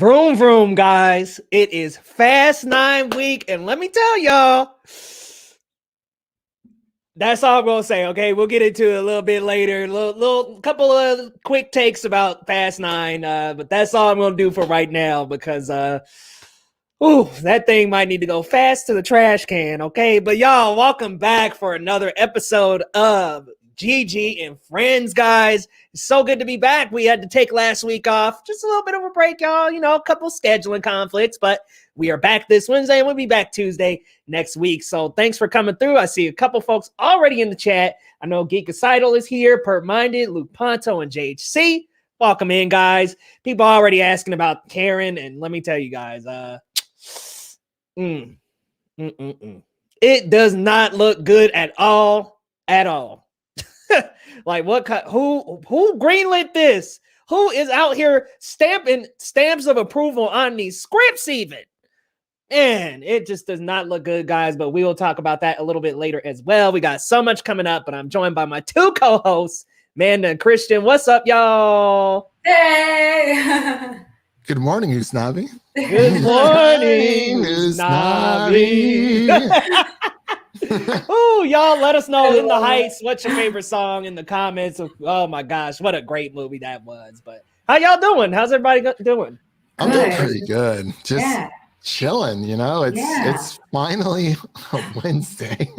Vroom, vroom, guys. It is Fast 9 week. And let me tell y'all, that's all I'm going to say, okay? We'll get into it a little bit later. Little couple of quick takes about Fast 9. But that's all I'm going to do for right now because, that thing might need to go fast to the trash can, okay? But y'all, welcome back for another episode of GG and Friends, guys. It's so good to be back. We had to take last week off. Just a little bit of a break, y'all. You know, a couple scheduling conflicts, but we are back this Wednesday and we'll be back Tuesday next week. So thanks for coming through. I see a couple folks already in the chat. I know Geekicidal is here, Pert Minded, Luke Ponto, and JHC. Welcome in, guys. People are already asking about Karen, and let me tell you guys, it does not look good at all. Like who greenlit this? Who is out here stamping stamps of approval on these scripts even? Man, it just does not look good, guys, but we will talk about that a little bit later as well. We got so much coming up, but I'm joined by my two co-hosts, Amanda and Christian. What's up, y'all? Hey! Good morning, Usnavi. Good morning, Usnavi. Oh, y'all, let us know in the Heights what's your favorite song in the comments. Oh my gosh, what a great movie that was. But how y'all doing? How's everybody doing? I'm doing pretty good. Just chilling, you know. It's finally a Wednesday.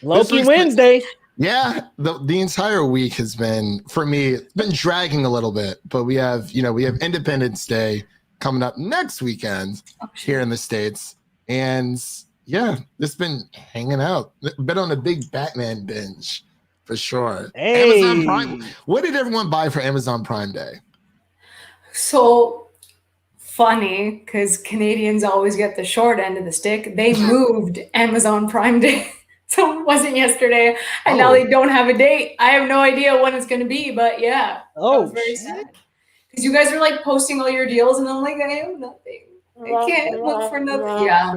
Loki Wednesday. Yeah, the entire week has been, for me, it's been dragging a little bit, but we have Independence Day coming up next weekend here in the States. And yeah, just been hanging out. Been on a big Batman binge for sure. Hey. Amazon Prime. What did everyone buy for Amazon Prime Day? So funny, because Canadians always get the short end of the stick. They moved Amazon Prime Day. So it wasn't yesterday, and now they don't have a date. I have no idea when it's going to be, but yeah. Oh, was very sad. Because you guys were like posting all your deals, and I'm like, I have nothing. I can't look for nothing. Yeah.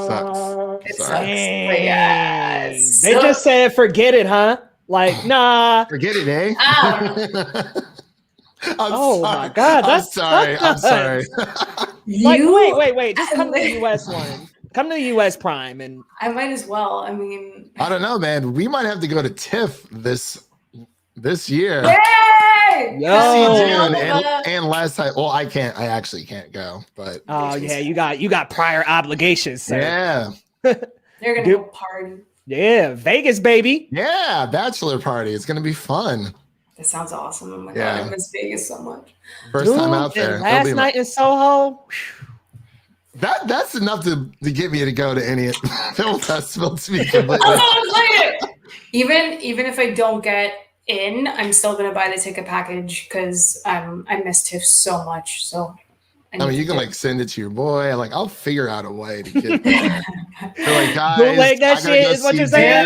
Sucks. It sucks. But yeah. They just said, forget it, huh? Like, nah. Forget it, eh? My God. I'm sorry. Like, wait. Just come to the US one. Come to the US Prime. And I might as well. I mean, I don't know, man. We might have to go to TIFF this year. Yay! And last time, well, I actually can't go, but you got prior obligations, sir. Yeah. They're gonna go party. Yeah, Vegas, baby. Yeah, bachelor party. It's gonna be fun. That sounds awesome. Oh my God, I miss Vegas so much. First time out there. Last night in Soho. That's enough to get me to go to any film festival, to be completely Even if I don't get in, I'm still gonna buy the ticket package because I miss TIFF so much. So I mean, you can like send it to your boy. Like, I'll figure out a way to get there. Like, guys, bootleg that shit is what you're saying.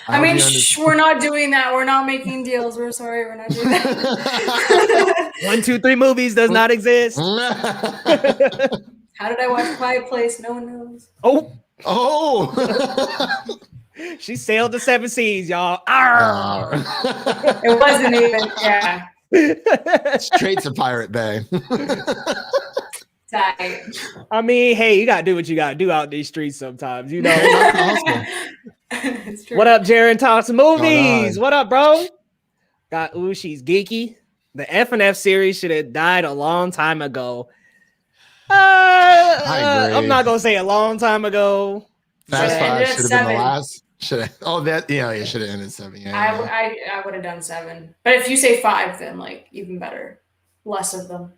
I mean, we're not doing that. We're not making deals. We're sorry, we're not doing that. 1, 2, 3 movies does not exist. How did I watch Quiet Place? No one knows. Oh. She sailed the 7 seas, y'all. It wasn't even, Straight to Pirate Bay. I mean, hey, you gotta do what you gotta do out these streets sometimes, you know. What up, Jaron? Talks movies. What up, bro? She's geeky. The F&F series should have died a long time ago. I'm not gonna say a long time ago. Fast 5 should have been the last. Should have. Oh, that you should have ended 7. Yeah, I would have done 7. But if you say 5, then like even better. Less of them.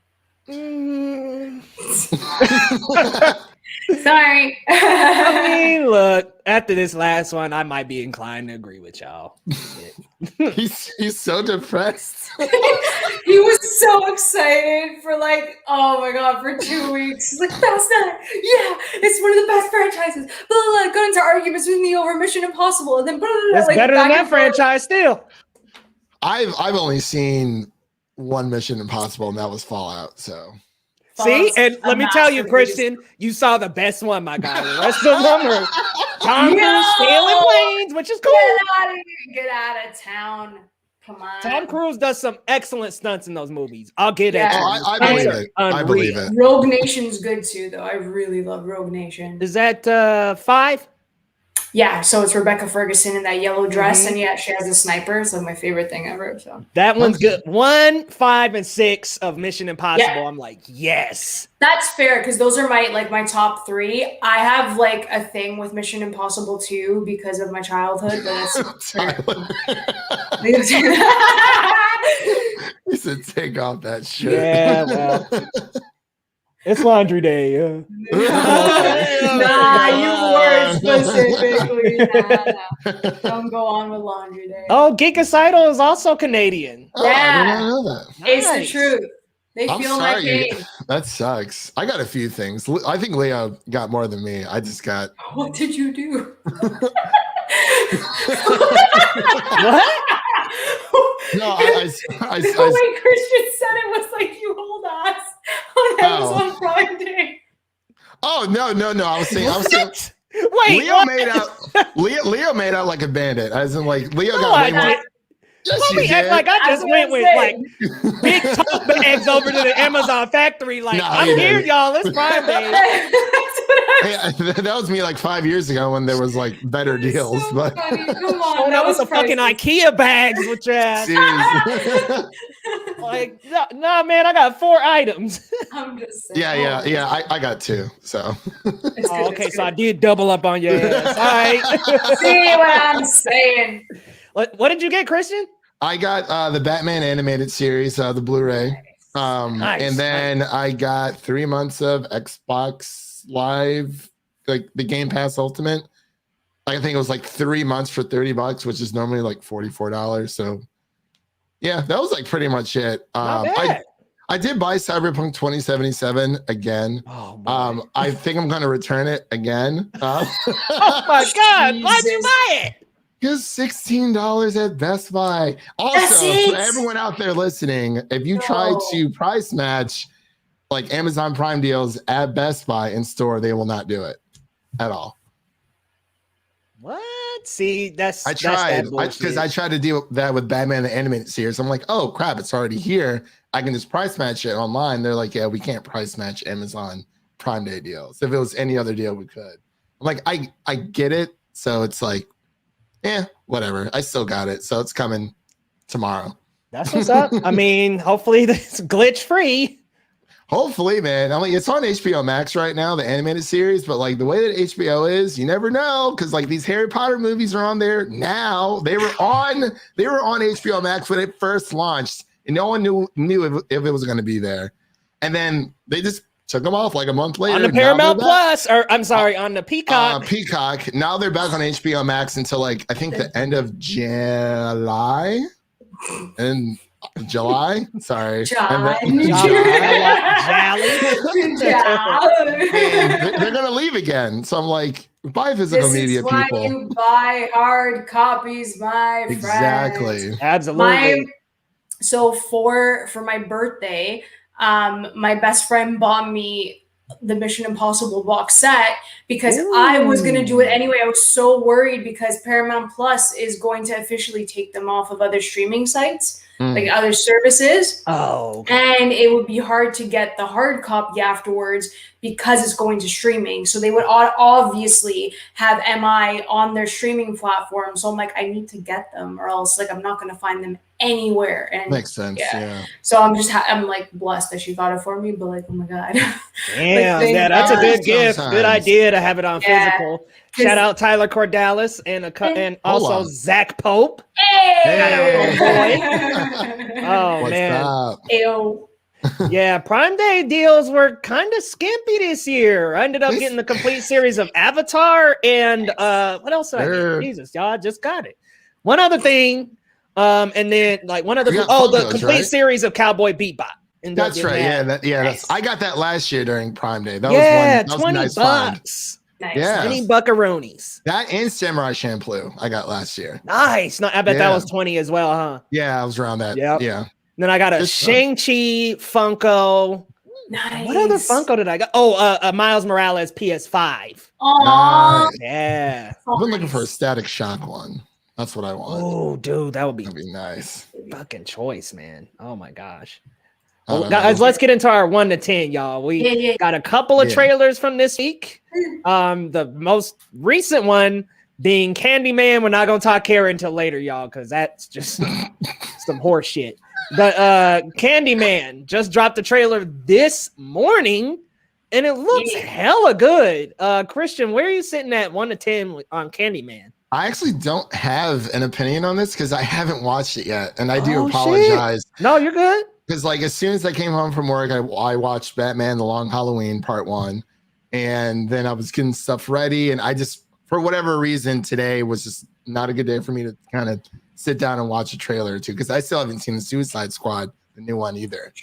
Sorry. I mean, look, after this last one, I might be inclined to agree with y'all. He's so depressed. He was so excited for like, oh my God, for 2 weeks. He's like, Fast 9, yeah, it's one of the best franchises. Blah, blah, blah. Got into arguments with me over Mission Impossible, and then blah, blah, blah, it's like, better than that franchise still. I've only seen one Mission Impossible, and that was Fallout. So see, and let me tell you, Christian, you saw the best one, my guy. The rest of them are Tom Cruise stealing planes, which is cool. Get out of town. Come on. Tom Cruise does some excellent stunts in those movies. I'll get it. Oh, I believe it. I believe it. Rogue Nation's good too, though. I really love Rogue Nation. Is that 5? Yeah, so it's Rebecca Ferguson in that yellow dress, and she has a sniper. It's like my favorite thing ever. So that one's good. 1, 5, and 6 of Mission Impossible. Yeah. I'm like, yes. That's fair because those are my top 3. I have like a thing with Mission Impossible 2 because of my childhood, but it's you said take off that shirt. Yeah, well. It's laundry day. Nah, you were specifically. Nah. Don't go on with laundry day. Oh, Geekicidal is also Canadian. Oh, I did not know that. It's the truth. They feel my pain. That sucks. I got a few things. I think Leo got more than me. I just got. What did you do? What? No, the way Christian said it was like you hold us on Amazon Prime Day. Oh no! I was saying. Wait, Leo made out like a bandit. As in, like Leo got way more. Yes, Let me act like I just went with like big tote bags over to the Amazon factory. Like, I'm here, y'all. It's Prime Day. Hey, that was me like 5 years ago when there was like better deals. So but funny. Come on, that was the fucking IKEA bags with your ass. Like, no, man, I got 4 items. I'm just saying. Yeah. I got 2. So. Okay, so I did double up on your ass. All right. See what I'm saying? What did you get, Christian? I got the Batman animated series, the Blu-ray. Nice. And then I got 3 months of Xbox Live, like the Game Pass Ultimate. I think it was like 3 months for $30, which is normally like $44. So yeah, that was like pretty much it. I did buy Cyberpunk 2077 again. Oh, I think I'm gonna return it again. Oh my God, why'd you buy it? Because $16 at Best Buy. Also, for everyone out there listening, if you try to price match like Amazon Prime deals at Best Buy in store, they will not do it at all. What? See, I tried because I tried to do that with Batman the Animated Series. I'm like, oh crap, it's already here. I can just price match it online. They're like, yeah, we can't price match Amazon Prime Day deals. If it was any other deal, we could. I'm like, I get it. So it's like, yeah, whatever. I still got it. So it's coming tomorrow. That's what's up. I mean, hopefully it's glitch free. Hopefully, man. I mean, it's on HBO Max right now, the animated series, but like the way that HBO is, you never know, because like these Harry Potter movies are on there now. They were on HBO Max when it first launched, and no one knew if it was going to be there. And then they just took them off like a month later. On the Paramount Plus, or I'm sorry, on the Peacock. Peacock. Now they're back on HBO Max until like I think the end of July. And July? Sorry. They're gonna leave again. So I'm like, buy physical media, people. This is why you buy hard copies, my friend. Exactly. Absolutely. So for my birthday, my best friend bought me the Mission Impossible box set because I was going to do it anyway. I was so worried because Paramount Plus is going to officially take them off of other streaming sites, like other services. Oh. And it would be hard to get the hard copy afterwards because it's going to streaming. So they would obviously have MI on their streaming platform. So I'm like, I need to get them or else like I'm not going to find them anywhere. And makes sense. Yeah. So I'm like blessed that she got it for me, but like, oh my God. Damn, yeah, that's a good gift. Good idea to have it on physical. Shout out Tyler Cordalis and also Zach Pope. Hey! Oh, what's man. up? Ew. Yeah, Prime Day deals were kind of skimpy this year. I ended up getting the complete series of Avatar and what else did I get? Jesus, y'all, I just got it. One other thing, and then like one other the complete series of Cowboy Bebop. That's right. I got that last year during Prime Day. That was $20. nice find. Nice. Yeah. 20 buckaroonies. That and Samurai Champloo I got last year. Nice. No, I bet that was 20 as well, huh? Yeah, I was around that. Yep. Yeah. Then I got a Shang-Chi Funko. Nice. What other Funko did I got? Oh, a Miles Morales PS5. Aww. Yeah. I've been looking for a Static Shock one. That's what I want. Oh, dude, that'd be nice. fucking choice, man. Oh my gosh. Well, guys, let's get into our 1 to 10, y'all. We got a couple of trailers from this week. The most recent one being Candyman. We're not gonna talk here until later, y'all, because that's just some horse shit. But Candyman just dropped the trailer this morning, and it looks hella good. Christian, where are you sitting at 1 to 10 on Candyman? I actually don't have an opinion on this because I haven't watched it yet, and I do apologize. Shit. No, you're good. Because like as soon as I came home from work, I watched Batman: The Long Halloween Part 1, and then I was getting stuff ready, and I just, for whatever reason, today was just not a good day for me to kind of sit down and watch a trailer or two, because I still haven't seen the Suicide Squad, the new one, either.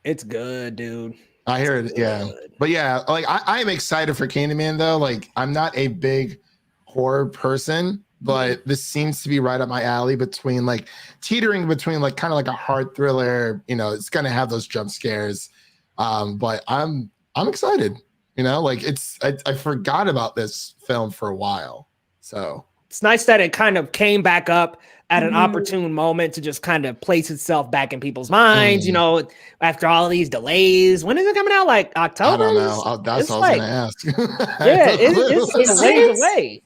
It's good, dude. I hear it, yeah. But yeah, like I am excited for Candyman though. Like I'm not a big horror person, but this seems to be right up my alley, between like teetering between like kind of like a hard thriller, you know, it's gonna have those jump scares. But I'm excited, you know, like I forgot about this film for a while. So it's nice that it kind of came back up at an opportune moment to just kind of place itself back in people's minds, you know, after all these delays. When is it coming out? Like October? I don't know. That's what I was gonna ask. Yeah, it's delayed away.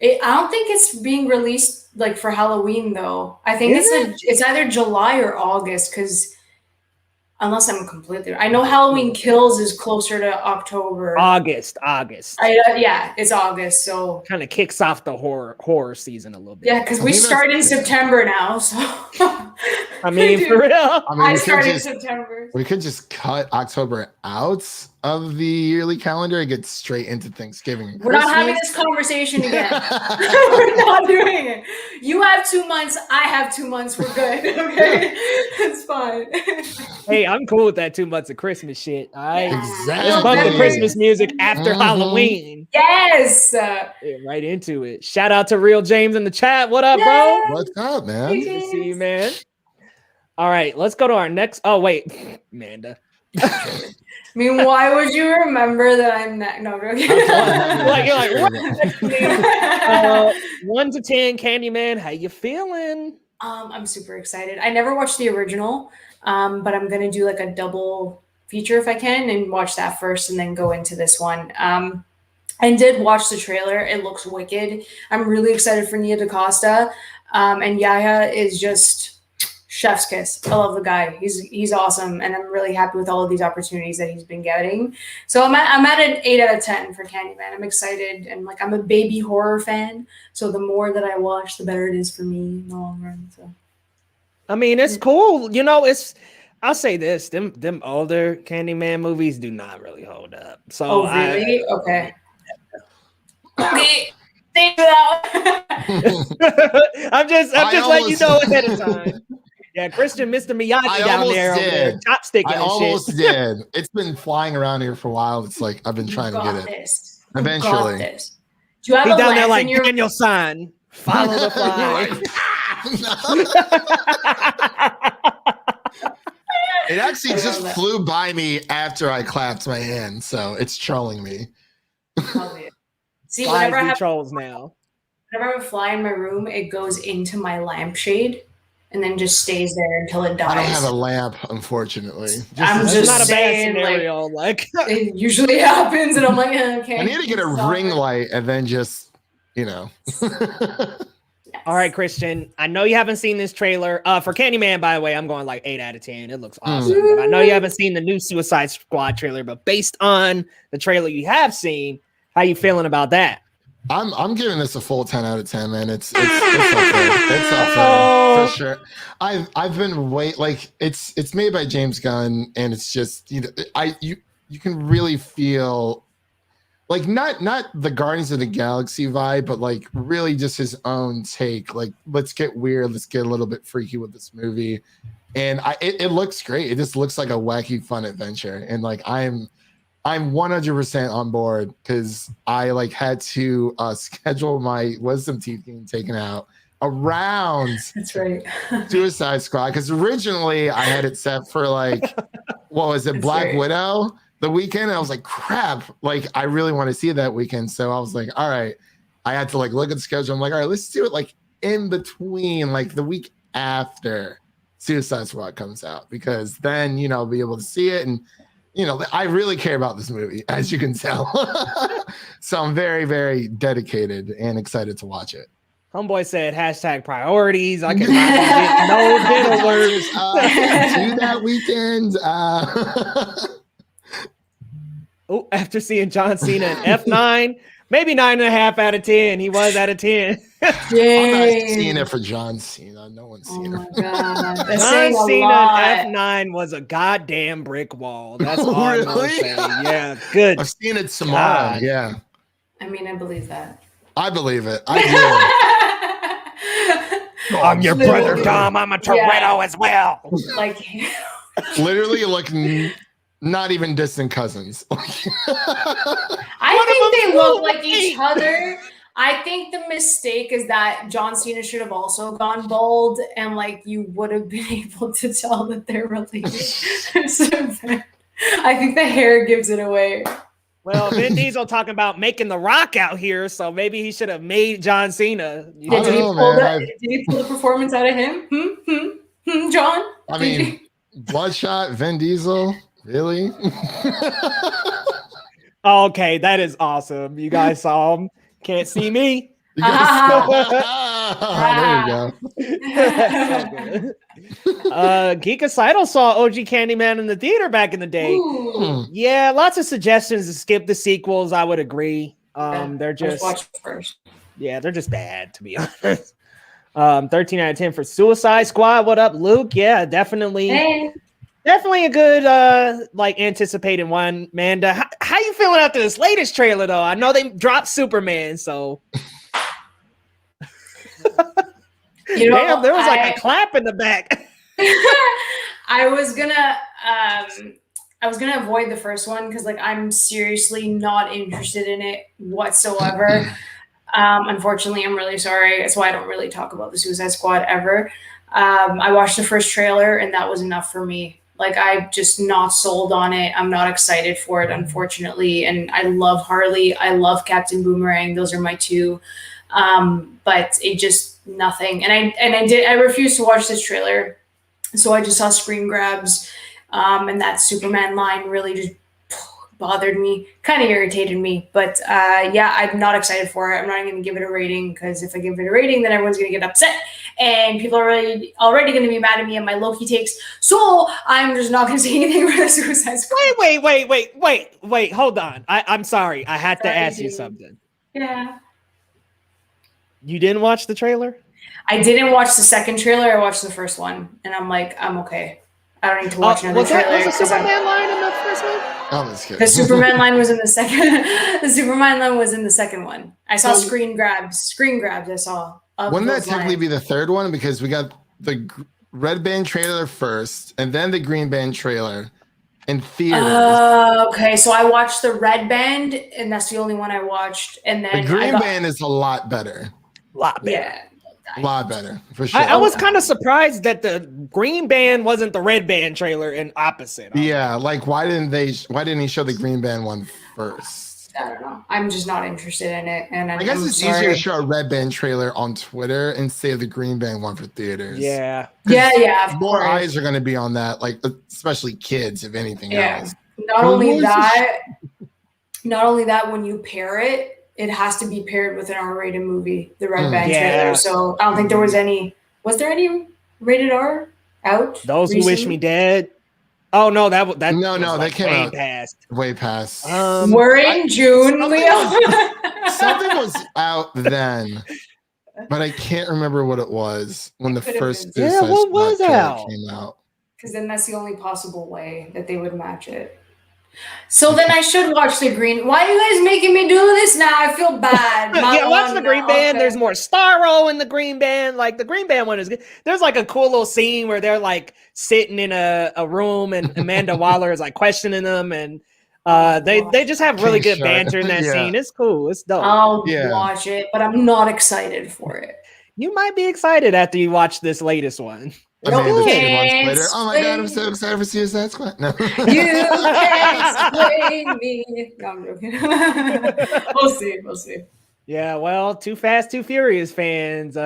I don't think it's being released like for Halloween though. I think it's either July or August, because unless I'm completely, I know Halloween Kills is closer to October. August. Yeah, it's August. So kind of kicks off the horror season a little bit. Yeah, because we start in September now. So I mean, for real. I started in September. We could just cut October out of the yearly calendar and get straight into Thanksgiving. We're not having this conversation again. We're not doing it. You have 2 months. I have 2 months. We're good. Okay, it's fine. Hey, I'm cool with that 2 months of Christmas shit. Exactly. Let's bump the Christmas music after Halloween. Yes. Right into it. Shout out to Real James in the chat. What up, bro? What's up, man? Good to see you, man. All right, let's go to our next. Oh, wait, Amanda. I mean, why would you remember that I'm not? No, okay. What? 1 to 10, Candyman. How you feeling? I'm super excited. I never watched the original, but I'm gonna do like a double feature if I can, and watch that first, and then go into this one. I did watch the trailer. It looks wicked. I'm really excited for Nia DaCosta, and Yahya is just chef's kiss. I love the guy. He's awesome, and I'm really happy with all of these opportunities that he's been getting. So I'm at an 8 out of 10 for Candyman. I'm excited, and like I'm a baby horror fan, so the more that I watch, the better it is for me in the long run. So I mean, it's cool. You know, I'll say this: them older Candyman movies do not really hold up. So really? Okay. Okay. Thanks for that. I'm just letting you know ahead of time. Yeah, Christian, Mr. Miyagi down there, over there, chopsticking and shit. I almost did. It's been flying around here for a while. It's like I've been trying to get it. Eventually. Do you have He's down there like your Daniel San. Follow the fly. It actually just flew by me after I clapped my hand, so it's trolling me. See, Flies do trolls now. Whenever I have a fly in my room, it goes into my lampshade and then just stays there until it dies. I don't have a lamp, unfortunately. I'm just not a saying, bad scenario. Like it usually happens, and I'm like, okay. I need to get a ring light and then just, you know. All right, Christian. I know you haven't seen this trailer. For Candyman, by the way, I'm going like 8 out of 10. It looks awesome. But I know you haven't seen the new Suicide Squad trailer, but based on the trailer you have seen, how you feeling about that? I'm giving this a full 10 out of 10, man. It's up there. It's up there for sure. I've been it's made by James Gunn, and it's just you can really feel like not the Guardians of the Galaxy vibe, but like really just his own take. Like, let's get weird, let's get a little bit freaky with this movie. And it looks great. It just looks like a wacky, fun adventure. And like I'm 100% on board, because I like had to schedule my wisdom teeth getting taken out around That's right. Suicide Squad, because originally I had it set for like what was it, Black Widow the weekend, and I was like, crap, like I really want to see it that weekend. So I was like, all right, I had to like look at the schedule. I'm like, all right, let's do it like in between, like the week after Suicide Squad comes out, because then, you know, I'll be able to see it. And, you know, I really care about this movie, as you can tell. So I'm very, very dedicated and excited to watch it. Homeboy said #priorities. I cannot get no words. Do that weekend. Oh, after seeing John Cena in F9, maybe 9.5 out of 10. He was out of 10. I'm not seeing it for John Cena. No one's seen it. Oh my god. That's John saying a Cena lot. in F9 was a goddamn brick wall. That's Oh, all I'm gonna really? say. Yeah, good. I've seen it tomorrow. God. Yeah. I mean, I believe that. I believe it. I do. I'm your brother, Dom. I'm a Toretto Yeah. as well. Like, Literally, like, not even distant cousins. I think they look like each other. I think the mistake is that John Cena should have also gone bald, and like you would have been able to tell that they're related. So I think the hair gives it away. Well, Vin Diesel talking about making The Rock out here, so maybe he should have made John Cena. I don't know, man. Did he pull the performance out of him? John? I mean, Bloodshot, Vin Diesel, really? Okay, that is awesome. You guys saw him. Can't see me. You guys- there you go. Geekicidal saw OG Candyman in the theater back in the day. Ooh. Yeah, lots of suggestions to skip the sequels. I would agree. They're Let's just watch it first. yeah, they're just bad to be honest. 13 out of 10 for Suicide Squad. What up, Luke? Yeah, definitely. Hey. Definitely a good like anticipated one. Manda, how you feeling after this latest trailer though? I know they dropped Superman, so You know, damn, there was like a clap in the back. I was gonna avoid the first one because like I'm seriously not interested in it whatsoever. Unfortunately, I'm really sorry. That's why I don't really talk about the Suicide Squad ever. I watched the first trailer and that was enough for me. Like I'm just not sold on it. I'm not excited for it, unfortunately. And I love Harley. I love Captain Boomerang. Those are my two. But it just nothing. And I refused to watch this trailer. So I just saw screen grabs. And that Superman line really just bothered me, kind of irritated me. But yeah, I'm not excited for it. I'm not even going to give it a rating because if I give it a rating, then everyone's going to get upset. And people are already going to be mad at me and my Loki takes. So I'm just not going to say anything for the Suicide Squad. Wait. Hold on. I'm sorry. I had to Sorry, ask you dude. something. Yeah. You didn't watch the trailer? I didn't watch the second trailer. I watched the first one. And I'm like, I'm okay. I don't need to watch another trailer. Was the 'cause I'm- Superman line in the first one? Oh, that's good. The Superman line was in the second. The Superman line was in the second one. I saw screen grabs. I saw. Wouldn't that technically be the third one? Because we got the Red Band trailer first, and then the Green Band trailer in theaters. Okay, so I watched the Red Band, and that's the only one I watched. And then The Green Band is a lot better. Yeah. A lot better, for sure. I was kind of surprised that the Green Band wasn't the Red Band trailer and opposite. Yeah, like why didn't he show the Green Band one first? I don't know. I'm just not interested in it. And I guess it's easier to show a Red Band trailer on Twitter and save the Green Band one for theaters. Yeah. Yeah. Of More course. eyes are going to be on that, like especially kids, if anything else. Not only that, when you pair it, it has to be paired with an R-rated movie, the Red Band trailer. So I don't think there was any. Was there any rated R out? Those recently? Who Wish Me Dead. Oh no, that was they like came way out past. way past. We're in June, Leo. Something was out then, but I can't remember what it was when the first Suicide what Squad was trailer out? came out. Because then that's the only possible way that they would match it. So then I should watch the Green. Why are you guys making me do this now? I feel bad. Yeah, watch the Green Band. Okay. There's more Starro in the Green Band. Like the Green Band one is good. There's like a cool little scene where they're like sitting in a room and Amanda Waller is like questioning them, and they just have really good banter in that scene. It's cool. It's dope. I'll watch it, but I'm not excited for it. You might be excited after you watch this latest one. Amanda 2 months can't later. Oh my god, I'm so excited for Suicide Squad. No. You can't explain me. No, I'm joking. We'll see. Yeah, well, Too Fast, Too Furious fans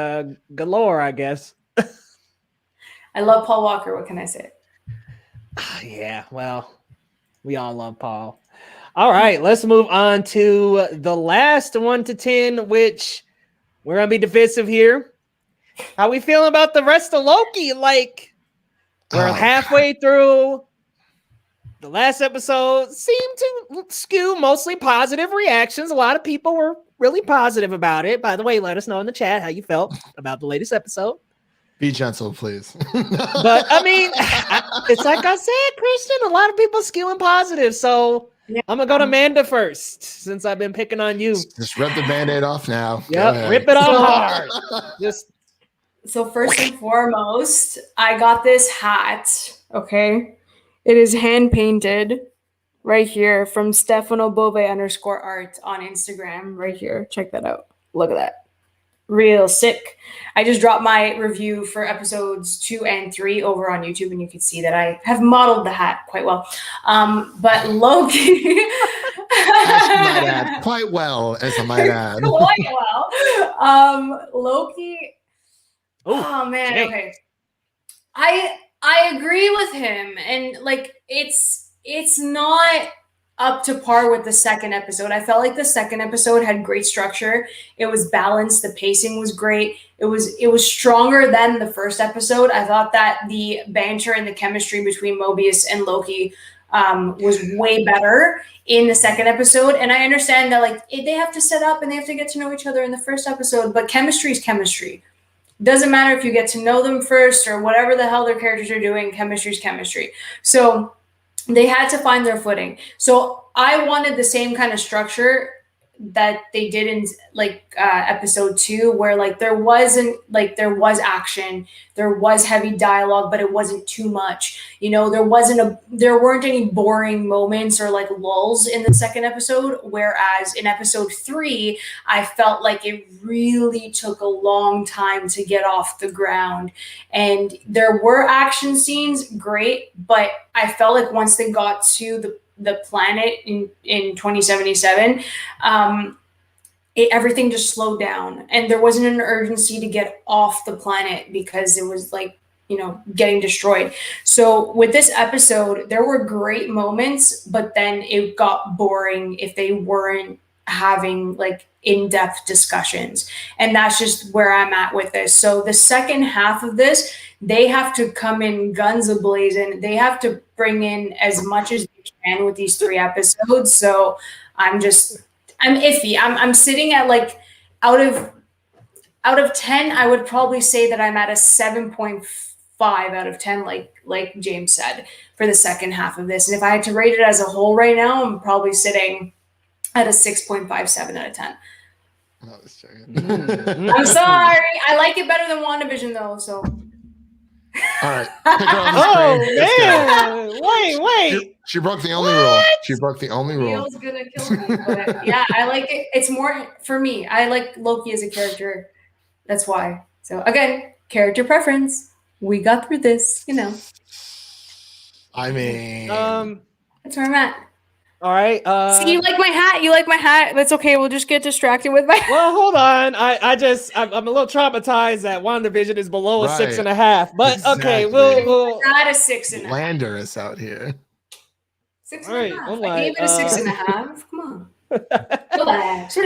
galore, I guess. I love Paul Walker. What can I say? Yeah, well, we all love Paul. All right, let's move on to the last 1 to 10, which we're gonna be divisive here. How we feeling about the rest of Loki? Like, we're halfway through. The last episode seemed to skew mostly positive reactions. A lot of people were really positive about it. By the way, let us know in the chat how you felt about the latest episode. Be gentle, please. But I mean, it's like I said, Christian, a lot of people skewing positive. So I'm gonna go to Amanda first, since I've been picking on you. Just rip the Band-Aid off now. Yep, rip it off hard. So first and foremost, I got this hat. Okay, it is hand painted right here from Stefano Bove _art on Instagram. Right here, check that out. Look at that. Real sick. I just dropped my review for episodes 2 and 3 over on YouTube, and you can see that I have modeled the hat quite well. But Loki, might add, quite well, as I might add. Quite well. Loki. Oh man. dang. Okay. I agree with him, and like it's not up to par with the second episode. I felt like the second episode had great structure. It was balanced. The pacing was great. It was stronger than the first episode. I thought that the banter and the chemistry between Mobius and Loki was way better in the second episode. And I understand that like they have to set up and they have to get to know each other in the first episode, but chemistry is chemistry. Doesn't matter if you get to know them first or whatever the hell their characters are doing. Chemistry is chemistry. So they had to find their footing. So I wanted the same kind of structure that they did in like episode 2, where like there was action, there was heavy dialogue, but it wasn't too much. You know, there weren't any boring moments or like lulls in the second episode. Whereas in episode 3, I felt like it really took a long time to get off the ground. And there were action scenes, great, but I felt like once they got to the planet in 2077, everything just slowed down, and there wasn't an urgency to get off the planet because it was like, you know, getting destroyed. So with this episode, there were great moments, but then it got boring if they weren't having like in-depth discussions. And that's just where I'm at with this. So the second half of this, they have to come in guns a-blazing. They have to bring in as much as they can with these 3 episodes. So I'm iffy. I'm sitting at like out of 10, I would probably say that I'm at a 7.5 out of 10, like James said, for the second half of this. And if I had to rate it as a whole right now, I'm probably sitting at a 6.57 out of 10. I'm sorry. I like it better than WandaVision though. So. All right. Oh man! Wait! She broke the only rule. She broke the only rule. Neil's gonna kill me. But yeah, I like it. It's more for me. I like Loki as a character. That's why. So again, character preference. We got through this, you know. I mean, that's where I'm at. All right. See, you like my hat? You like my hat? That's okay. We'll just get distracted with my. Well, hold on. I'm a little traumatized that WandaVision is below a 6.5. But exactly. Okay, we'll not a 6.5. Slanderous out here. 6.5. Right, I gave it a 6.5. Come on. Relax.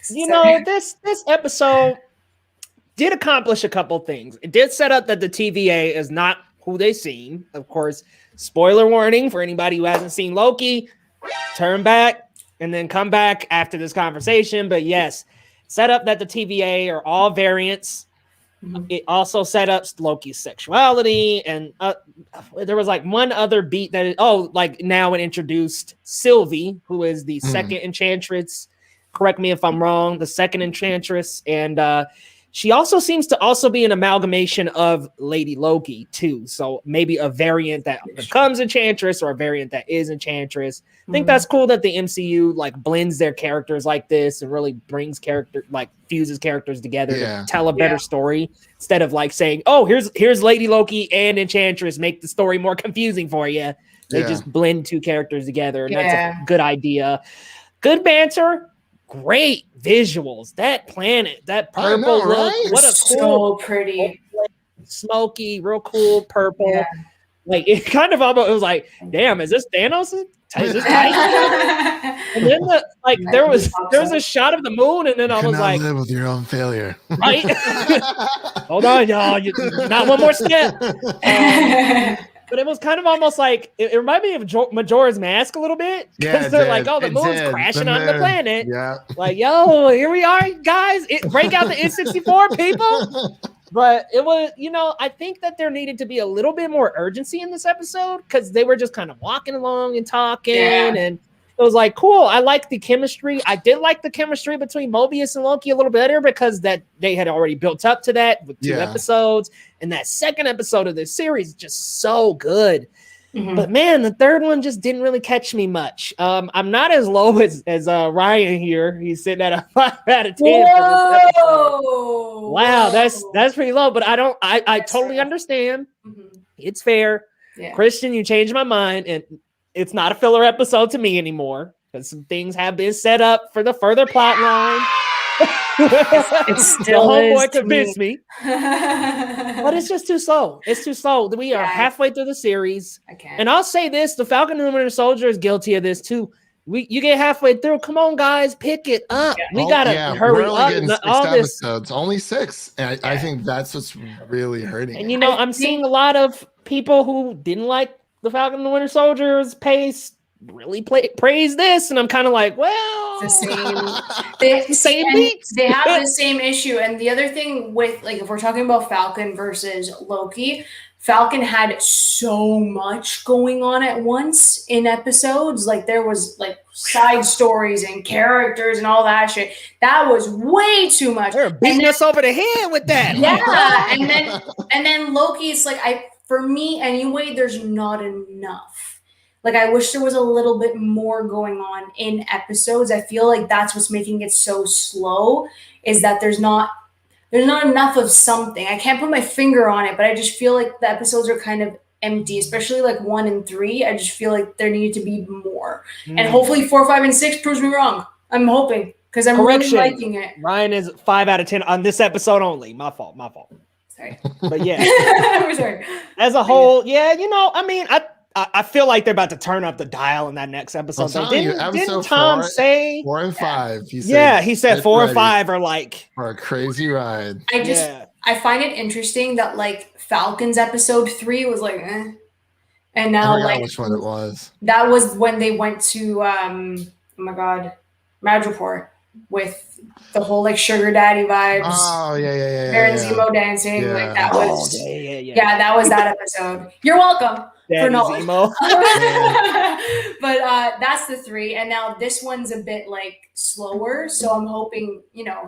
You know, this episode did accomplish a couple things. It did set up that the TVA is not who they seem. Of course, spoiler warning for anybody who hasn't seen Loki. Turn back and then come back after this conversation. But yes, set up that the TVA are all variants. Mm-hmm. It also set up Loki's sexuality, and there was like one other beat that now it introduced Sylvie, who is the second Enchantress. Correct me if I'm wrong, the second Enchantress, and she also seems to also be an amalgamation of Lady Loki too. So maybe a variant that becomes Enchantress or a variant that is Enchantress. I think that's cool that the MCU like blends their characters like this and really brings fuses characters together to tell a better story instead of like saying, oh, here's Lady Loki and Enchantress, make the story more confusing for you. They just blend 2 characters together, and that's a good idea. Good banter. Great visuals. That planet, that purple look. What a cool, pretty. smoky, real cool purple. Yeah. Like it kind of almost, it was like, damn, is this Thanos? Is this Titan? And then there was a shot of the moon, and then I was like, live with your own failure, right? Hold on, y'all, not one more step. But it was kind of almost like it reminded me of Majora's Mask a little bit, because they're like, oh, the moon's crashing on the planet. Yeah, like, yo, here we are, guys. Break out the N64, people. But it was, I think that there needed to be a little bit more urgency in this episode, because they were just kind of walking along and talking, and it was like, cool. I like the chemistry. I did like the chemistry between Mobius and Loki a little better, because that they had already built up to that with 2 episodes, and that second episode of this series is just so good. Mm-hmm. But man, the third one just didn't really catch me much. I'm not as low as Ryan here. He's sitting at a 5 out of 10. Whoa! Wow, that's pretty low. But I totally understand. Mm-hmm. It's fair. Yeah. Christian, you changed my mind, and it's not a filler episode to me anymore, because some things have been set up for the further plot line. It still the homeboy is convinced me. But it's just too slow. It's too slow. We are halfway through the series. And I'll say this, the Falcon and the Winter Soldier is guilty of this too. You get halfway through. Come on, guys, pick it up. We gotta hurry up. Getting 6 episodes, only 6. And I think that's what's really hurting. And I'm seeing a lot of people who didn't like the Falcon and the Winter Soldier's pace really praise this, and I'm kind of like, well, it's the same. They have the same issue. And the other thing with, like, if we're talking about Falcon versus Loki, Falcon had so much going on at once in episodes. Like, there was like side stories and characters and all that shit. That was way too much. They're beating us over the head with that. Yeah, and then Loki's like, for me anyway, there's not enough. Like, I wish there was a little bit more going on in episodes. I feel like that's what's making it so slow, is that there's not enough of something. I can't put my finger on it, but I just feel like the episodes are kind of empty, especially like 1 and 3. I just feel like there needed to be more. And hopefully 4, 5, and 6 proves me wrong. I'm hoping, because I'm really liking it. Ryan is 5 out of 10 on this episode only. My fault. Sorry. But yeah. I'm sorry. As a whole, I feel like they're about to turn up the dial in that next episode. Didn't Tom say 4 and 5? He said 4 and 5 are like for a crazy ride. I find it interesting that, like, Falcon's episode 3 was like, and now, like, which one it was. That was when they went to Madripoor with the whole, like, sugar daddy vibes. Oh yeah. Baron Zemo dancing, like, that was that was that episode. You're welcome. For Zemo. But that's the 3, and now this one's a bit like slower, so I'm hoping,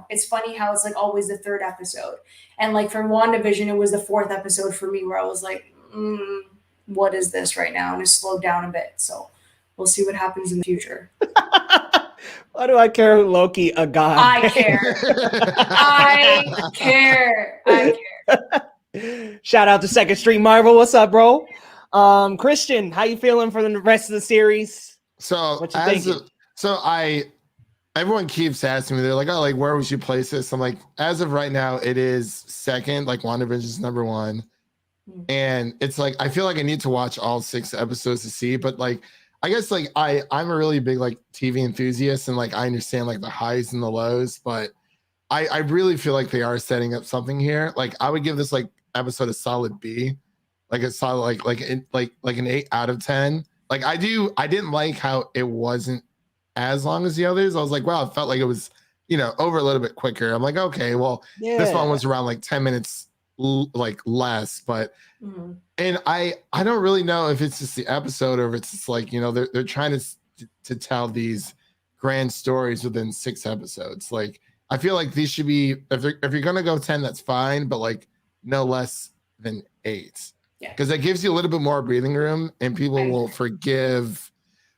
it's funny how it's like always the 3rd episode, and like for WandaVision it was the 4th episode for me, where I was like, what is this right now, and it slowed down a bit, so we'll see what happens in the future. Why do I care who Loki a god? I care. I care. Shout out to Second Street Marvel. What's up, bro? Christian, how you feeling for the rest of the series? So everyone keeps asking me, they're like, oh, like, where would you place this? I'm like, as of right now, it is 2nd, like WandaVision is number 1. And it's like, I feel like I need to watch all 6 episodes to see, but like, I guess like I'm a really big like TV enthusiast, and like I understand like the highs and the lows, but I really feel like they are setting up something here. Like, I would give this like episode a solid B. Like a solid like an 8 out of 10. Like, I didn't like how it wasn't as long as the others. I was like, wow, it felt like it was, over a little bit quicker. I'm like, okay, well, this one was around like 10 minutes like less, but and I don't really know if it's just the episode or if it's just like, they're trying to tell these grand stories within 6 episodes. Like, I feel like these should be, if you're gonna go 10, that's fine, but like no less than 8. Because that gives you a little bit more breathing room, and people will forgive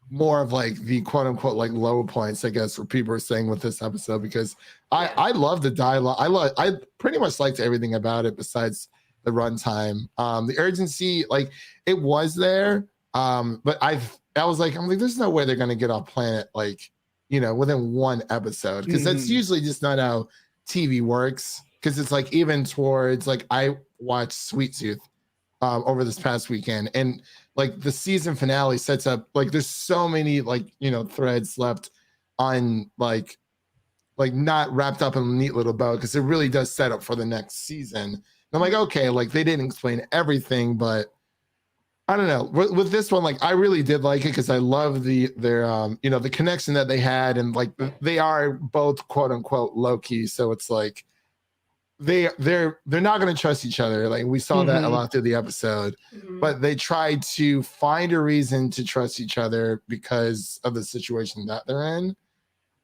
more of like the quote unquote like low points, I guess, what people are saying with this episode. Because I love the dialogue. I pretty much liked everything about it besides the runtime. The urgency, like, it was there. But I'm like, there's no way they're gonna get off planet like, within 1 episode, because that's usually just not how TV works. because it's like even towards like I watched Sweet Tooth over this past weekend, and like the season finale sets up like there's so many like threads left on like not wrapped up in a neat little bow because it really does set up for the next season. And I'm like, okay, like they didn't explain everything, but I don't know. With this one, like I really did like it because I love their the connection that they had, and like they are both quote unquote Loki, so it's like they're not going to trust each other. Like we saw that a lot through the episode, but they tried to find a reason to trust each other because of the situation that they're in.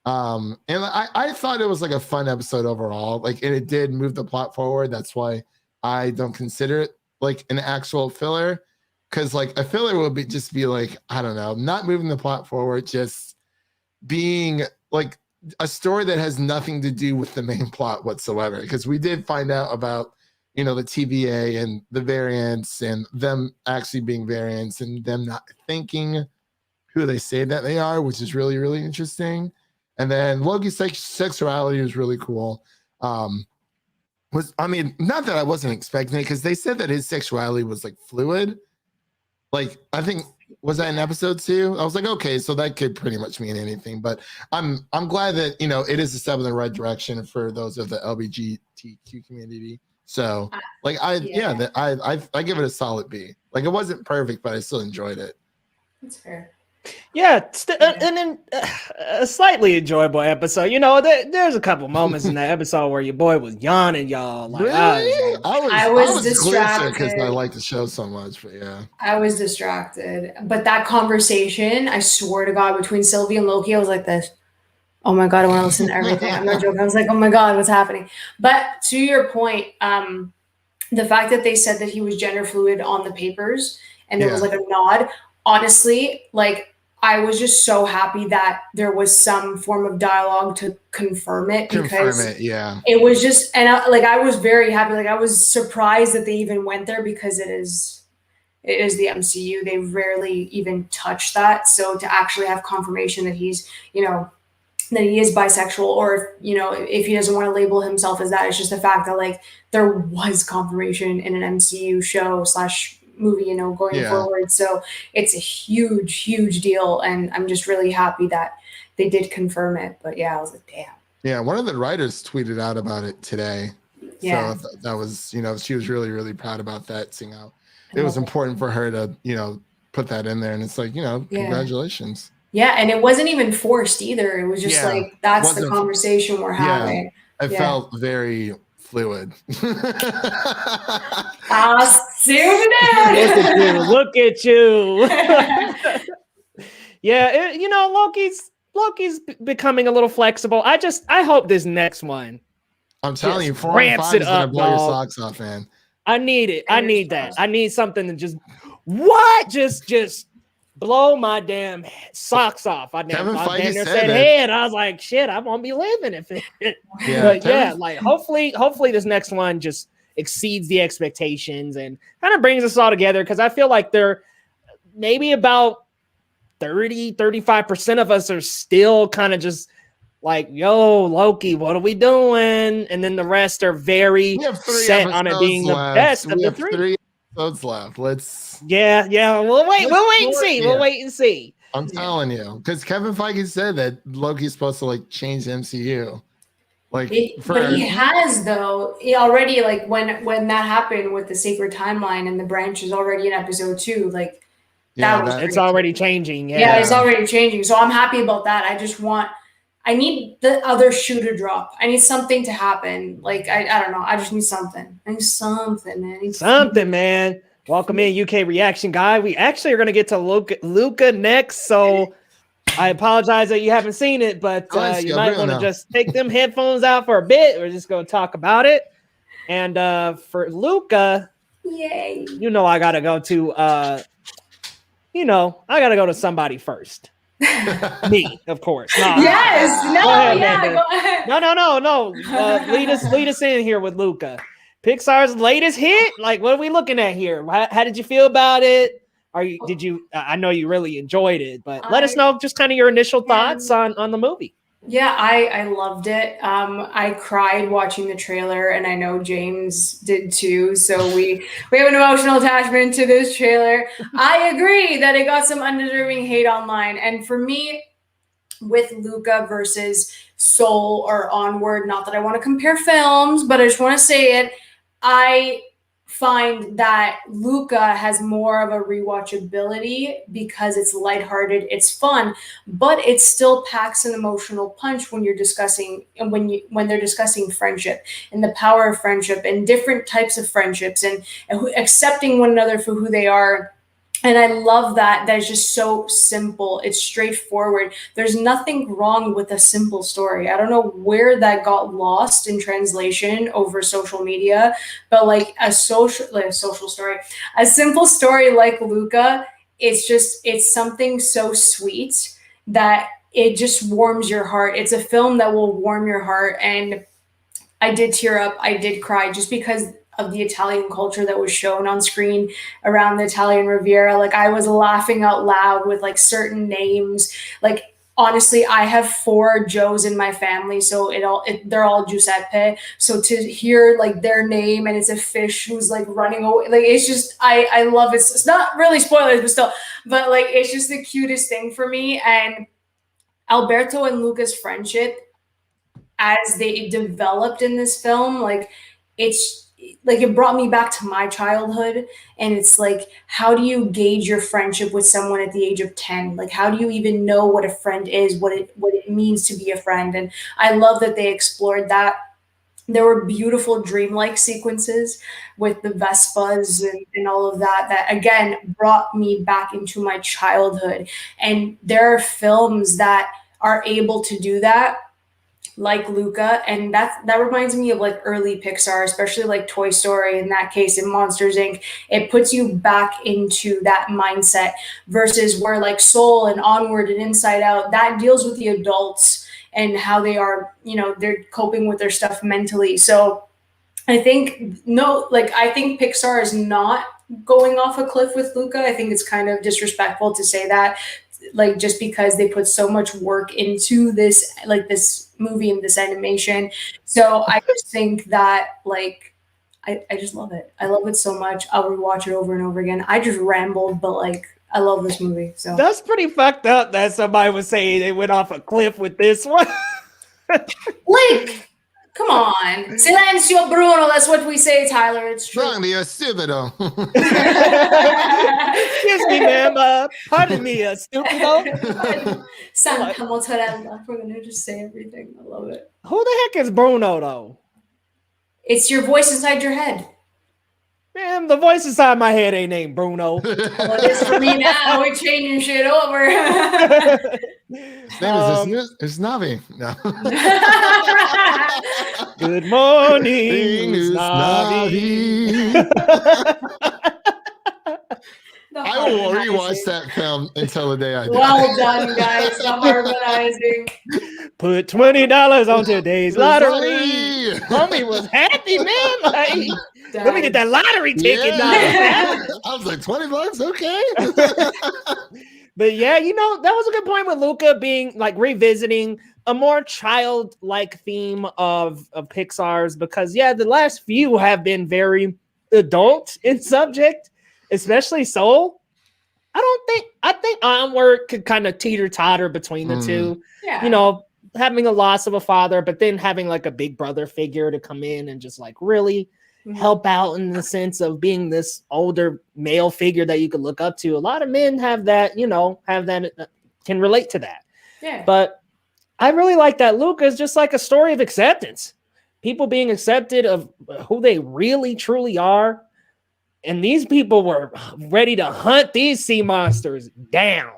And I thought it was like a fun episode overall. Like, and it did move the plot forward. That's why I don't consider it like an actual filler. Because like a filler would be like, I don't know, not moving the plot forward, just being like a story that has nothing to do with the main plot whatsoever. Because we did find out about, the TVA and the variants and them actually being variants and them not thinking who they say that they are, which is really, really interesting. And then Loki's sexuality was really cool. Not that I wasn't expecting it because they said that his sexuality was like fluid. Like, I think, was that in episode 2? I was like, okay, so that could pretty much mean anything. But I'm glad that, it is a step in the right direction for those of the LGBTQ community. So, like, I give it a solid B. Like, it wasn't perfect, but I still enjoyed it. That's fair. Yeah, and then a slightly enjoyable episode. There's a couple moments in that episode where your boy was yawning, y'all. Like, really? I was distracted because I like the show so much, but yeah. I was distracted. But that conversation, I swear to God, between Sylvie and Loki, I was like this. Oh my God, I want to listen to everything. I'm not joking. I was like, oh my God, what's happening? But to your point, the fact that they said that he was gender fluid on the papers and there was like a nod, honestly, like, I was just so happy that there was some form of dialogue to confirm it because it was just, and I was very happy. Like I was surprised that they even went there because it is the MCU. They rarely even touch that. So to actually have confirmation that he's, that he is bisexual, or if he doesn't want to label himself as that, it's just the fact that like there was confirmation in an MCU show / movie, going forward. So it's a huge deal, and I'm just really happy that they did confirm it. But yeah, I was like, damn. Yeah, one of the writers tweeted out about it today. Yeah, so that was she was really proud about that, seeing how it was important for her to put that in there, and it's like congratulations. Yeah, and it wasn't even forced either. It was just like that's the conversation we're having. It felt very fluid. Look at you. Yeah, Loki's becoming a little flexible. I hope this next one. I'm telling you, 4 and ramps 5 it is gonna up, blow your dog. socks off, man. I need it. I need that. I need something to just just blow my damn socks off. I damn near said head. I was like, shit, I won't be living if it. Like hopefully this next one just exceeds the expectations and kind of brings us all together, because I feel like there maybe about 30-35% of us are still kind of just like, yo, Loki, what are we doing? And then the rest are very set on it being the best of the 3 episodes left. We'll wait and see. We'll wait and see. I'm telling you, because Kevin Feige said that Loki's supposed to like change the MCU. But he has, though. He already, like, when that happened with the sacred timeline and the branch is already in episode 2, like it's already changing. Yeah, it's already changing. So I'm happy about that. I need the other shoe to drop. I need something to happen. Like, I don't know. I just need something. I need something, man. Something, man. Welcome in, UK Reaction Guy. We actually are going to get to Luca next, so I apologize that you haven't seen it, but you might want to just take them headphones out for a bit. We're just going to talk about it. And for Luca, yay! I got to go to, I got to go to somebody first. Me, of course. No, yes. No. Lead us in here with Luca. Pixar's latest hit. Like, what are we looking at here? How did you feel about it? I know you really enjoyed it, but let us know just kind of your initial thoughts on the movie. Yeah, I loved it. I cried watching the trailer, and I know James did too. So we have an emotional attachment to this trailer. I agree that it got some undeserving hate online, and for me, with Luca versus Soul or Onward, not that I want to compare films, but I just want to say it. I find that Luca has more of a rewatchability because it's lighthearted, it's fun, but it still packs an emotional punch when you're discussing and when they're discussing friendship and the power of friendship and different types of friendships and accepting one another for who they are. And I love that it's just so simple. It's straightforward. There's nothing wrong with a simple story. I don't know where that got lost in translation over social media, but like a social story, a simple story like Luca, it's something so sweet that it just warms your heart. It's a film that will warm your heart, and I did tear up. I did cry just because of the Italian culture that was shown on screen around the Italian Riviera. Like I was laughing out loud with like certain names. Like honestly, I have 4 Joes in my family, so they're all Giuseppe. So to hear like their name and it's a fish who's like running away, like it's just I love it. It's not really spoilers, but still, but like it's just the cutest thing for me. And Alberto and Luca's friendship as they developed in this film, like it's like it brought me back to my childhood. And it's like, how do you gauge your friendship with someone at the age of 10? Like how do you even know what a friend is, what it means to be a friend? And I love that they explored that. There were beautiful dreamlike sequences with the Vespas and all of that again brought me back into my childhood. And there are films that are able to do that, like Luca, and that reminds me of like early Pixar, especially like Toy Story in that case, and Monsters Inc. It puts you back into that mindset versus where like Soul and Onward and Inside Out, that deals with the adults and how they are, they're coping with their stuff mentally. So I think I think Pixar is not going off a cliff with Luca. I think it's kind of disrespectful to say that, like just because they put so much work into this, like this movie and this animation. So I just think that like I just love it. I love it so much. I'll rewatch it over and over again. I just rambled, but like I love this movie. So That's pretty fucked up that somebody would say they went off a cliff with this one. like come on. Silencio Bruno, that's what we say, Tyler. It's true. Wrong, me a stupido. Excuse me, ma'am. Pardon me, stupido. Santa mozzarella. We're gonna just say everything. I love it. Who the heck is Bruno, though? It's your voice inside your head. Man, the voice inside my head ain't named Bruno. Well, it is for me now. We're changing shit over. His name is Navi. No. Good morning, Navi. I will rewatch that film until the day I die. Well done, guys. Stop harmonizing. Put $20 on today's lottery. Homie was happy, man. Like, let me get that lottery ticket. Yeah. I was like, $20, okay. But yeah, that was a good point with Luca being like revisiting a more childlike theme of Pixar's, because the last few have been very adult in subject, especially Soul. I think Onward could kind of teeter-totter between the two. Yeah. Having a loss of a father, but then having like a big brother figure to come in and just like really help out in the sense of being this older male figure that you could look up to. A lot of men have that, can relate to that. Yeah. But I really like that Luca is just like a story of acceptance. People being accepted of who they really truly are. And these people were ready to hunt these sea monsters down.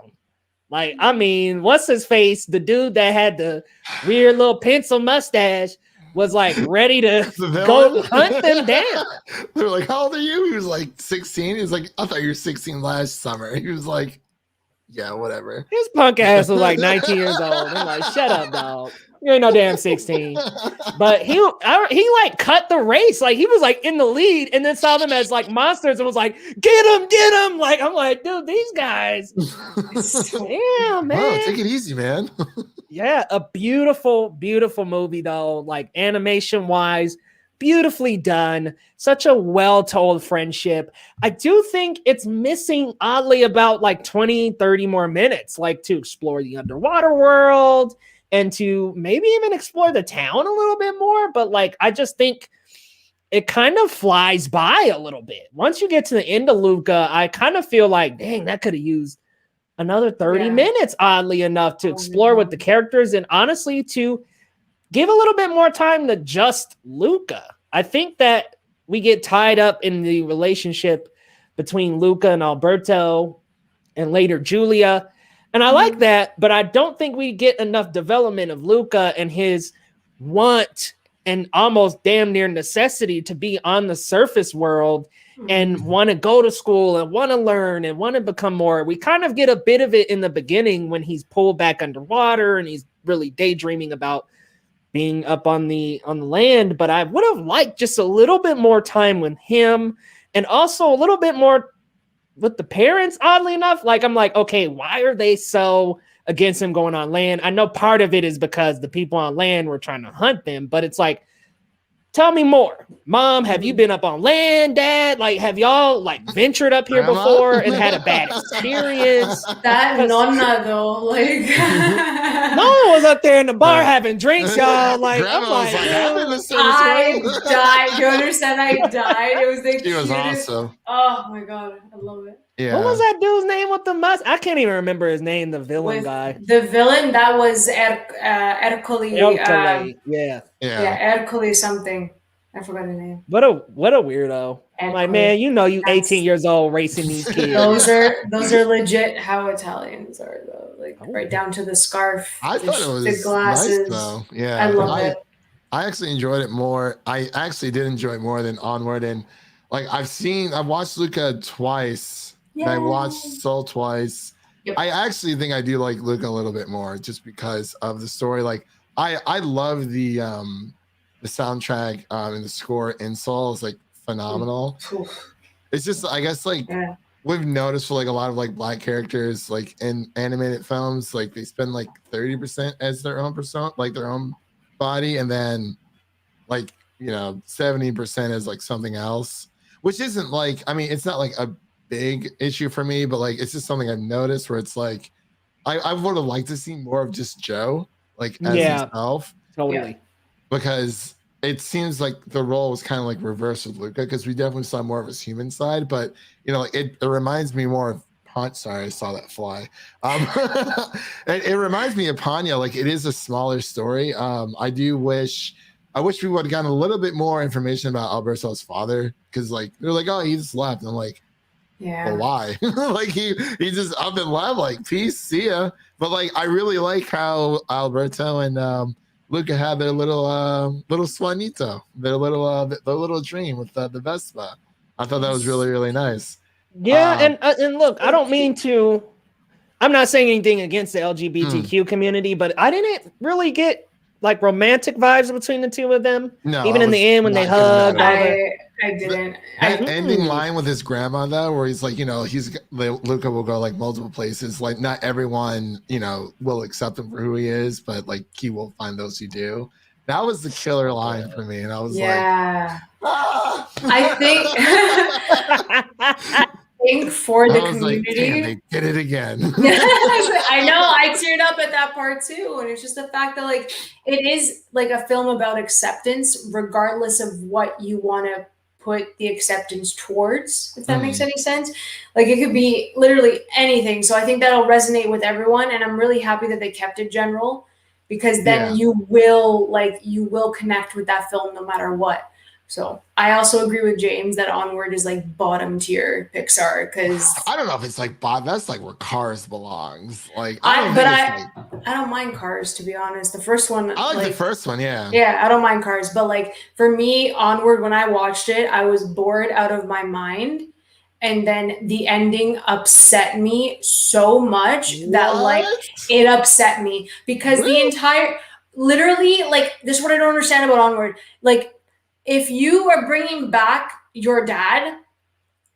Like, I mean, what's his face? The dude that had the weird little pencil mustache was like ready to go hunt them down. They were like, how old are you? He was like 16. He was like, I thought you were 16 last summer. He was like, yeah, whatever. His punk ass was like 19 years old. I'm like, shut up, dog. You ain't no damn 16. But he like cut the race. Like he was like in the lead and then saw them as like monsters and was like, get him. Like, I'm like, dude, these guys. Yeah, man. Wow, take it easy, man. Yeah, a beautiful, beautiful movie though, like animation wise, beautifully done. Such a well told friendship. I do think it's missing oddly about like 20, 30 more minutes, like to explore the underwater world and to maybe even explore the town a little bit more. But like, I just think it kind of flies by a little bit. Once you get to the end of Luca, I kind of feel like, dang, that could have used another 30 minutes, oddly enough, to explore with the characters and honestly to give a little bit more time to just Luca. I think that we get tied up in the relationship between Luca and Alberto and later Julia. And I like that, but I don't think we get enough development of Luca and his want and almost damn near necessity to be on the surface world and want to go to school and want to learn and want to become more. We kind of get a bit of it in the beginning when he's pulled back underwater and he's really daydreaming about being up on the land. But I would have liked just a little bit more time with him and also a little bit more with the parents, oddly enough. Like, I'm like, okay, why are they so against him going on land? I know part of it is because the people on land were trying to hunt them, but it's like, tell me more. Mom, have you been up on land, Dad? Like, have y'all like ventured up here before and had a bad experience? That nonna though, like no one was up there in the bar having drinks, y'all. Like, Grandma I'm like, I died. You understand? I died. It was the She was cutest. awesome. Oh my god, I love it. Yeah. What was that dude's name with the musk? I can't even remember his name. The villain guy. The villain that was Ercole. Yeah. Ercole something. I forgot the name. What a weirdo. I'm like, man, you know, you 18 years old racing these kids. Those are legit how Italians are though. Like right down to the scarf. I thought it was the glasses. nice though. Yeah. I love it. I actually enjoyed it more. I actually did enjoy it more than Onward. And like I've watched Luca twice. And I watched Soul twice. Yep. I actually think I do like Luca a little bit more just because of the story. Like I love the soundtrack and the score in Soul is like phenomenal. It's just, I guess, like we've noticed for like a lot of like Black characters, like in animated films, like they spend like 30% as their own persona, like their own body, and then like 70% as like something else, which isn't like, I mean, it's not like a big issue for me, but like it's just something I've noticed where it's like I would have liked to see more of just Joe, like as himself. Totally. Because it seems like the role was kind of like reverse with Luca, because we definitely saw more of his human side, but like it reminds me more of sorry, I saw that fly. It reminds me of Panya. Like it is a smaller story. I wish we would have gotten a little bit more information about Alberto's father, because like they're like, oh, he just left. And I'm like, well, why? Like he just up and left, like peace, see ya. But like I really like how Alberto and Luca had their little swanito, their little dream with the Vespa. I thought that was really, really nice. Yeah, and look, I don't mean to. I'm not saying anything against the LGBTQ community, but I didn't really get like romantic vibes between the two of them. No, even in the end when they hugged. I didn't. That ending line with his grandma though, where he's like, Luca will go like multiple places. Like not everyone, will accept him for who he is, but like he will find those who do. That was the killer line for me, and I was like, I think for the community, like, they did it again. I know, I teared up at that part too, and it's just the fact that like it is like a film about acceptance, regardless of what you want to put the acceptance towards, if that makes any sense. Like it could be literally anything. So I think that'll resonate with everyone, and I'm really happy that they kept it general, because then you will connect with that film no matter what. So I also agree with James that Onward is like bottom tier Pixar, because I don't know if it's like that's like where Cars belongs. Like I don't mind Cars, to be honest. The first one, I like the first one, yeah. Yeah, I don't mind Cars, but like for me, Onward, when I watched it, I was bored out of my mind. And then the ending upset me so much that like it upset me, because the entire, literally, like this is what I don't understand about Onward. Like if you are bringing back your dad,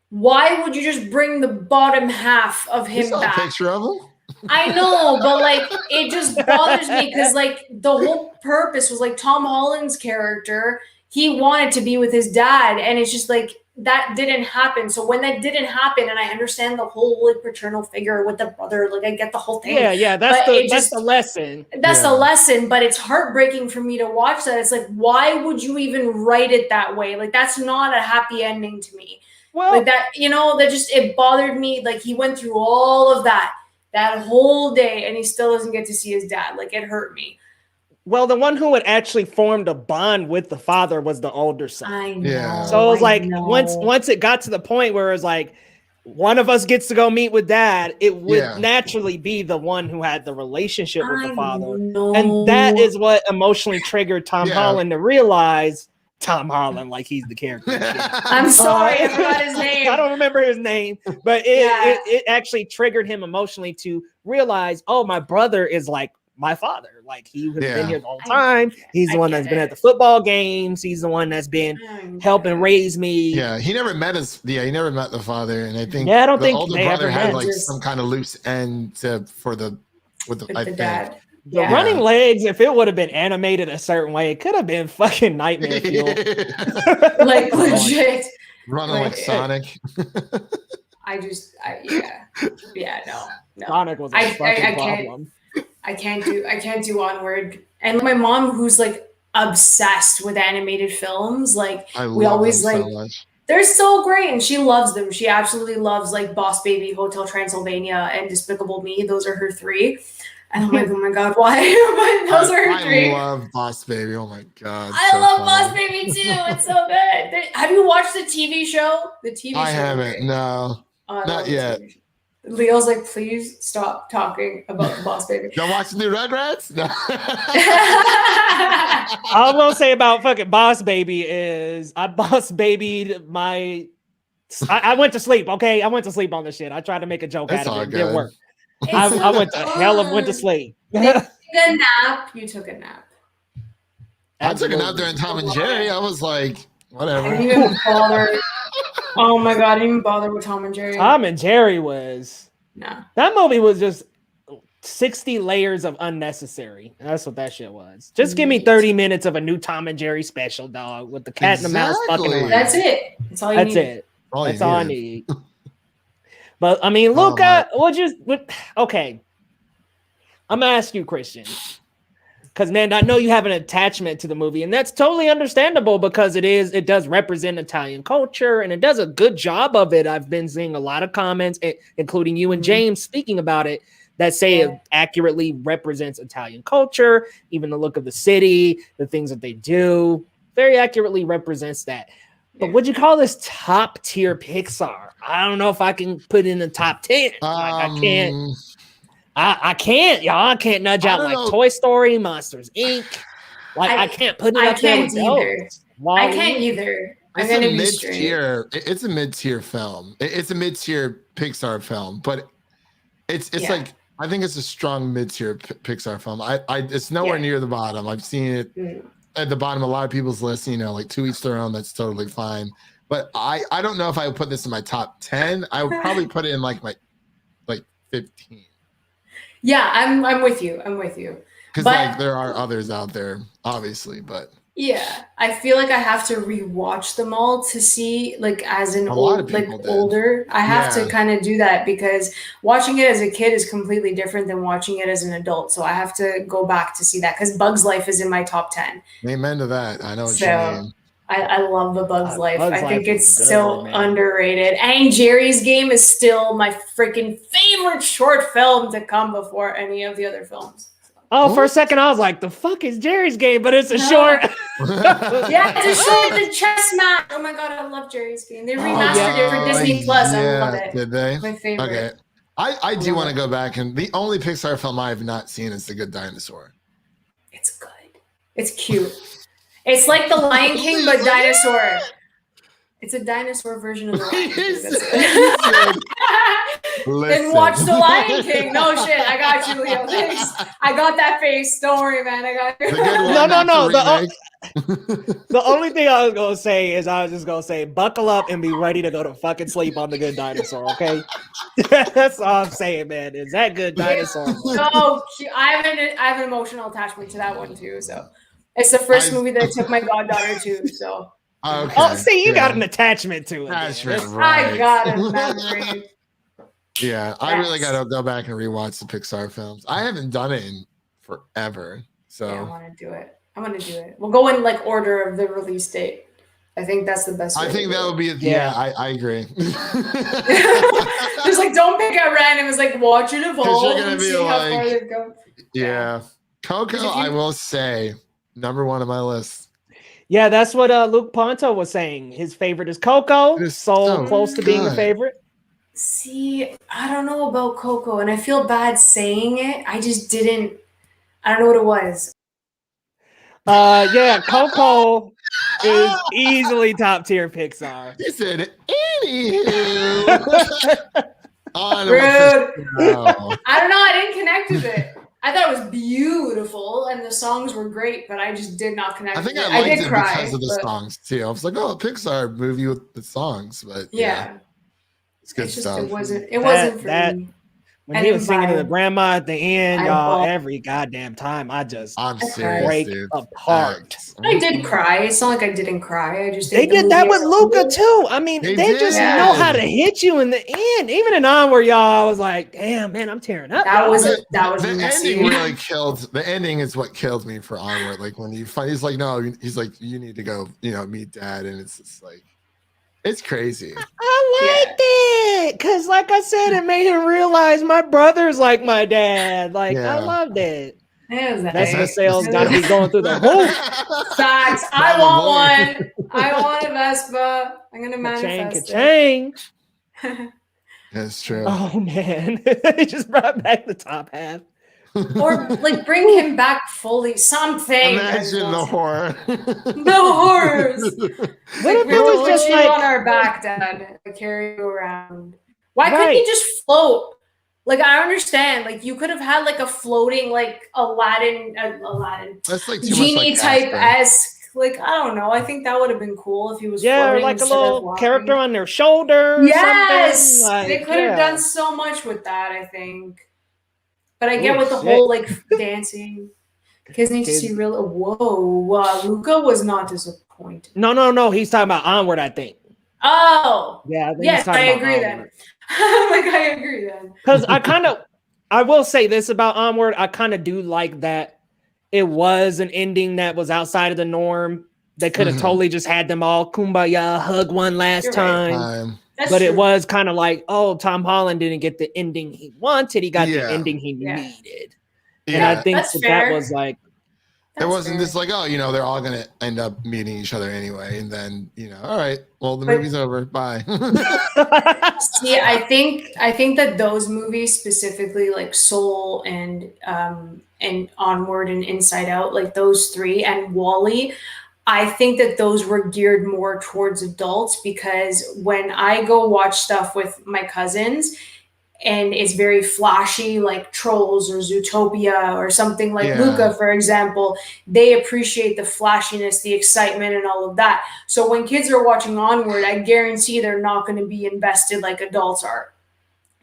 why would you just bring the bottom half of him back? A picture of him? I know, but like it just bothers me because like the whole purpose was like Tom Holland's character, he wanted to be with his dad, and it's just like that didn't happen. So when that didn't happen, and I understand the whole like paternal figure with the brother, like I get the whole thing. Yeah, that's the lesson. That's the lesson, but it's heartbreaking for me to watch that. It's like, why would you even write it that way? Like that's not a happy ending to me. Well, like that, that just it bothered me. Like he went through all of that whole day and he still doesn't get to see his dad. Like it hurt me. Well, the one who had actually formed a bond with the father was the older son. I know. Yeah. So it was like once it got to the point where it was like one of us gets to go meet with dad, it would naturally be the one who had the relationship with the father. And that is what emotionally triggered Tom Holland to realize Tom Holland, like he's the character. I'm sorry, I forgot his name. I don't remember his name, but it actually triggered him emotionally to realize, oh, my brother is like my father. Like he has been here the whole time. He's the one that's been at the football games. He's the one that's been helping raise me. Yeah, he never met he never met the father, and I think I don't the think older they brother ever had met. like some kind of loose end with the dad. The running legs, if it would have been animated a certain way, it could have been fucking nightmare fuel. Like legit. Running like Sonic. No. Sonic was a fucking problem. I can't do Onward. And my mom, who's like obsessed with animated films, like we always like so they're so great and she loves them. She absolutely loves like Boss Baby, Hotel Transylvania, and Despicable Me. Those are her three. And I'm like, oh my god, why? Those are her three. I love Boss Baby. Oh my god. I love Boss Baby too. It's so good. Have you watched the TV show? The TV show. I haven't. No. Not yet. Leo's like, please stop talking about the Boss Baby. Don't watch the new Rugrats? No. All I'm gonna say about fucking Boss Baby is I Boss Babied I went to sleep, okay? I went to sleep on this shit. I tried to make a joke out of it. It didn't work. I went to sleep. You took a nap. You took a nap. I took a nap during Tom and Jerry. I was like, whatever. I didn't even bother. Oh my god, I didn't even bother with Tom and Jerry. Tom and Jerry was that movie was just 60 layers of unnecessary. That's what that shit was. Just give me 30 minutes of a new Tom and Jerry special, dog, with the cat and the mouse fucking around. That's it. That's all you need. That's all I need. But I mean, Luca, okay. I'm gonna ask you, Christian, because man, I know you have an attachment to the movie, and that's totally understandable because it does represent Italian culture, and it does a good job of it. I've been seeing a lot of comments, including you and James, speaking about it, that say it accurately represents Italian culture, even the look of the city, the things that they do, very accurately represents that. But would you call this top tier Pixar? I don't know if I can put in the top 10. I can't. I can't, y'all. I can't nudge out like Toy Story, Monsters Inc. Like I can't put it up there with those. I can't either. It's a mid-tier. It's a mid-tier film. It's a mid-tier Pixar film, but it's like I think it's a strong mid-tier Pixar film. It's nowhere near the bottom. I've seen it at the bottom of a lot of people's lists. Like To Each Their Own. That's totally fine. But I don't know if I would put this in my top 10. I would probably put it in like my 15. Yeah, I'm with you. Because like there are others out there, obviously, but yeah, I feel like I have to rewatch them all to see, like as an older. I have to kind of do that because watching it as a kid is completely different than watching it as an adult. So I have to go back to see that because Bug's Life is in my top 10. Amen to that. I know what you mean. I love the Bug's Life. I think it's so underrated. And Jerry's Game is still my freaking favorite short film to come before any of the other films. Oh, for a second I was like, the fuck is Jerry's Game? But it's a short. Yeah, it's a short, the chess match. Oh my god, I love Jerry's Game. They remastered it for Disney Plus. I love it. Did they? My favorite. Okay. I do want to go back, and the only Pixar film I have not seen is The Good Dinosaur. It's good. It's cute. It's like The Lion King, but dinosaur. It's a dinosaur version of The Lion King. Then watch The Lion King. No shit. I got you, Leo. Thanks. I got that face. Don't worry, man. I got you. No. The only thing I was gonna say is I was just gonna say, buckle up and be ready to go to fucking sleep on The Good Dinosaur. Okay, that's all I'm saying, man. Is that Good Dinosaur? So cute. I have an emotional attachment to that one too. So it's the first movie that I took my goddaughter to. So Okay. Oh, see, you got an attachment to it. That's man. right. I got a memory. Yeah, I really got to go back and rewatch the Pixar films. I haven't done it in forever. So Yeah, I want to do it. I'm gonna do it. We'll go in like order of the release date. I think that's the best way. I think that would be Yeah. I agree. Just like don't pick at random. It's like watch it evolve you're gonna and be see how like- far they go. Yeah. Coco, I will say, number one on my list. Yeah, that's what Luke Ponto was saying. His favorite is Coco. It is So so close to being a good. favorite. See, I don't know about Coco, and I feel bad saying it. I just didn't. I don't know what it was. Yeah, Coco is easily top tier Pixar. He said, anywho. On to Rude. no. I don't know. I didn't connect with it. I thought it was beautiful, and the songs were great, but I just did not connect. I think with I it. liked did it cry because of the but songs too. I was like, oh, a Pixar movie with the songs, but Yeah, it's good it's just stuff. it wasn't for that- me. When I he was didn't singing buy to the it. grandma at the end, I y'all, bought- every goddamn time, I just I'm Okay. serious, break dude. apart. Facts. I did cry. It's not like I didn't cry. I just They think the did that movie with as a Luca whole- too. I mean, They they just did. know how to hit you in the end. Even in Onward, y'all, I was like, damn, man, I'm tearing up. That y'all. was The, that was the messy. ending really killed. The ending is what killed me for Onward. Like when you find, he's like, no, he's like, you need to go, meet Dad, and it's just like, it's crazy. I liked it because, like I said, it made him realize my brother's like my dad. Like, I Yeah. loved it. It was Vespa nice. sales got to be going through the roof. Facts. I Probably. want one. I want a Vespa. I'm gonna Ka-chang, manifest ka-chang. it. That's true. Oh man, he just brought back the top half. Or like bring him back fully. Something. Imagine the horror. The horrors. What if We it have to was put just you like on our back, Dad, to carry you around. Why couldn't Right. he just float? Like I understand. Like you could have had like a floating like Aladdin That's like too genie much like type Casper. esque. Like I don't know. I think that would have been cool if he was yeah, or floating like a instead of little walking. character on their shoulder. Or Yes, something. they Like, could have yeah. done so much with that. I think, but I get Oh, with the shit. whole like dancing. Kids need to Kids- see real. Whoa, Luca was not disappointed. No. He's talking about Onward, I think. Oh, Yeah, I think yes, he's talking I about agree then. Onward. Like I agree then. Because I will say this about Onward. I kind of do like that it was an ending that was outside of the norm. They could have Mhm. totally just had them all kumbaya, hug one last You're right. time. That's But it true. was kind of like, oh, Tom Holland didn't get the ending he wanted. He got the Yeah. ending he Yeah. needed. Yeah. And I think That's that fair. was like, It That's wasn't fair. just like, oh, they're all gonna end up meeting each other anyway, and then all right, well, the But- movie's over. Bye. See, I think that those movies specifically, like Soul and Onward and Inside Out, like those three, and Wall-E, I think that those were geared more towards adults because when I go watch stuff with my cousins and it's very flashy, like Trolls or Zootopia or something like Yeah. Luca, for example, they appreciate the flashiness, the excitement, and all of that. So when kids are watching Onward, I guarantee they're not going to be invested like adults are.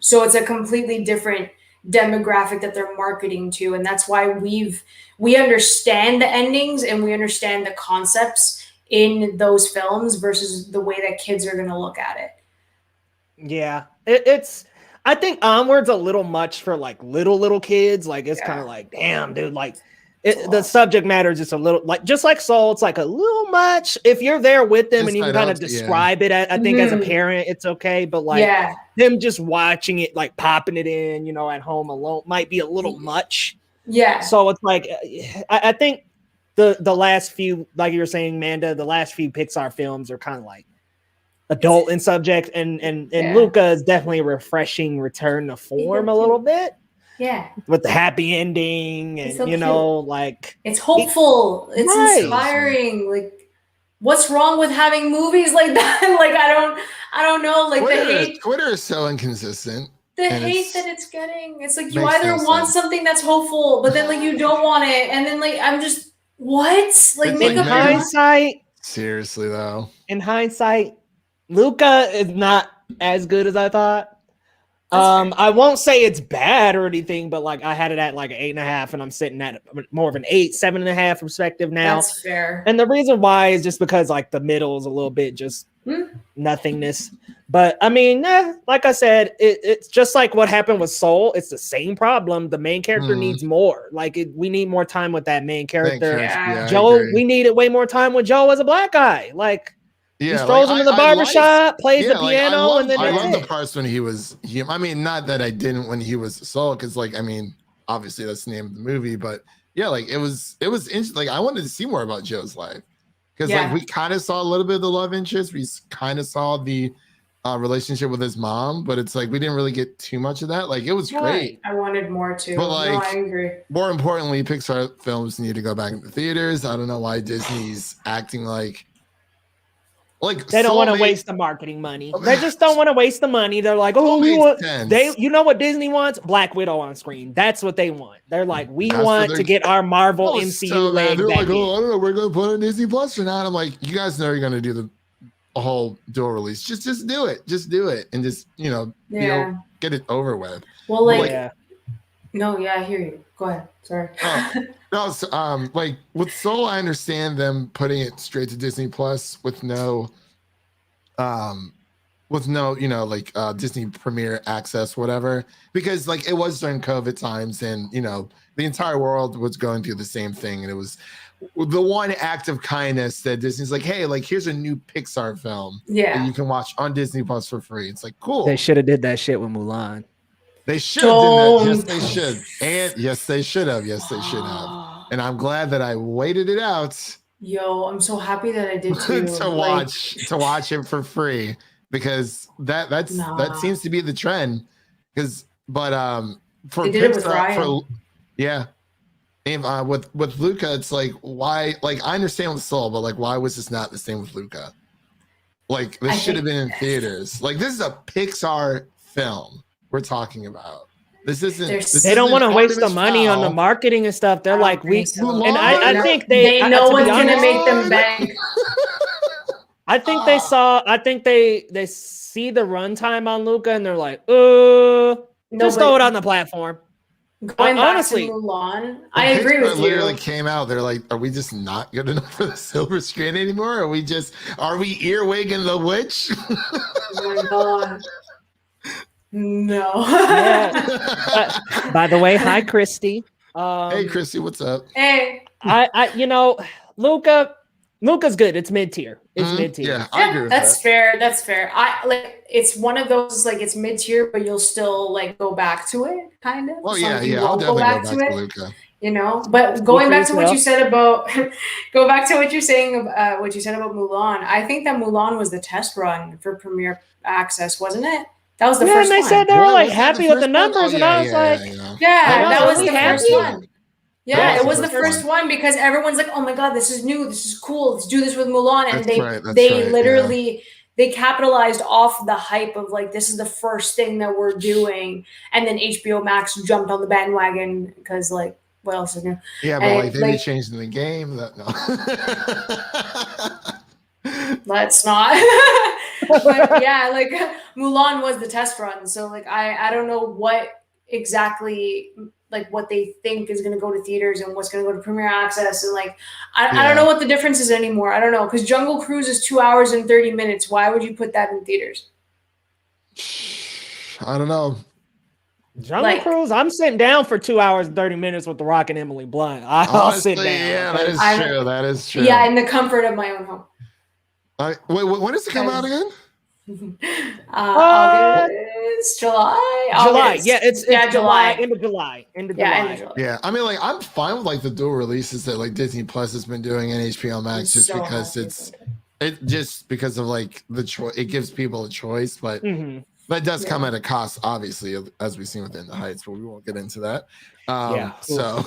So it's a completely different demographic that they're marketing to, and that's why we understand the endings and we understand the concepts in those films versus the way that kids are going to look at it. yeah, it's. I think Onward's a little much for like little kids. Like it's Yeah. kind of like, damn, dude. Like It's a the lot. subject matter is just a little like, just like Soul. It's like a little much. If you're there with them and you can Inside kind Out, of yeah. describe it, I think as a Mhm. parent, it's okay. But like Yeah, them just watching it, like popping it in, at home alone, might be a little much. yeah. So it's like, I think the last few, like you were saying, Manda, the last few Pixar films are kind of like adult in subject, and Yeah. Luca is definitely a refreshing return to form a little bit Yeah, with the happy ending, It's and so like it's hopeful. It's Right. inspiring. Like, what's wrong with having movies like that? Like, I don't know. Like Twitter is so inconsistent. the and hate it's- that it's getting. It's like you makes either no want sense. something that's hopeful, but then like you don't want it, and then like I'm just What? Like It's make In like up Mega- your hindsight, Seriously though. Luca is not as good as I thought. That's fair. I won't say it's bad or anything, but like I had it at like an 8.5, and I'm sitting at more of an 8, 7.5 perspective now. That's fair. And the reason why is just because like the middle is a little bit just nothingness. But I mean, like I said, it's just like what happened with Soul. It's the same problem. The main character needs more. Like we need more time with that main character. Yeah. Joe, we needed way more time with Joe as a black guy. Like he strolls into the barbershop, plays the piano, and then I that's love it. the parts when he was I mean, not that I didn't when he was Soul, because like I mean, obviously that's the name of the movie, but yeah, like it was interesting. Like I wanted to see more about Joe's life. Because like we kind of saw a little bit of the love interest, we kind of saw the relationship with his mom, but it's like we didn't really get too much of that. Like it was great. I wanted more too. But like, no, I agree. More importantly, Pixar films need to go back into theaters. I don't know why Disney's acting like they don't want to waste the marketing money. They just don't want to waste the money. They're like, oh, you know what Disney wants? Black Widow on screen. That's what they want. They're like, we want to get our Marvel MCU leg they're back like, in. I don't know, we're going to put on Disney Plus for now. And I'm like, you guys know you're going to do the whole dual release. Just do it. Just do it, and just get it over with. Well, like, I hear you. Go ahead. Sorry. No, so, like with Soul, I understand them putting it straight to Disney Plus with no Disney Premiere access, whatever, because like it was during COVID times, and the entire world was going through the same thing, and it was the one act of kindness that Disney's like, hey, like here's a new Pixar film that you can watch on Disney Plus for free. It's like, cool. They should have did that shit with Mulan. They should have done that. Yes, they should. And yes, they should have. Yes, they should have. And I'm glad that I waited it out. Yo, I'm so happy that I did too. to watch it for free, because that seems to be the trend. For they did Pixar, it with Ryan. And, with Luca, it's like, why? Like I understand with Soul, but like why was this not the same with Luca? Like this should have been in theaters. Like this is a Pixar film we're talking about. This isn't. They don't want to waste the money on the marketing and stuff. They're like, I think they know what's gonna make them bank. I think they see the runtime on Luca and they're like, just throw it on the platform. Going back to Mulan, I agree with you. Literally came out. They're like, are we just not good enough for the silver screen anymore? Are we earwigging the witch? Oh my god. No. By the way, hi Christy. Hey Christy, what's up? Hey. Luca's good. It's mid-tier. It's mid-tier. Yeah, I agree with that's fair. That's fair. It's one of those, like, it's mid-tier, but you'll still like go back to it, kind of. Well, I'll definitely go back to Luca. But going back to what you said about go back to what you're saying about what you said about Mulan. I think that Mulan was the test run for Premiere Access, wasn't it? That was the first one. And they said they were like happy with the numbers, and I was like, that was the first one. Yeah, it was the first one. one because everyone's like, oh my god, this is new, this is cool, let's do this with Mulan. And they literally they capitalized off the hype of like, this is the first thing that we're doing. And then HBO Max jumped on the bandwagon because like, what else is new? Yeah, but like they changed in the game. Let's not. But yeah, like Mulan was the test run. So like I don't know what exactly like what they think is going to go to theaters and what's going to go to Premiere Access, and like I don't know what the difference is anymore. I don't know, because Jungle Cruise is 2 hours and 30 minutes. Why would you put that in theaters? I don't know. Jungle Cruise, I'm sitting down for 2 hours and 30 minutes with The Rock and Emily Blunt. I'll sit down. Yeah, that is true. That is true. Yeah, in the comfort of my own home. Wait, when does it come out again? August, July. Yeah, it's July. End of July. Yeah, I mean, like I'm fine with like the dual releases that like Disney Plus has been doing and HBO Max, just because of like the choice. It gives people a choice, but that does come at a cost, obviously, as we've seen within the Heights. But we won't get into that. So,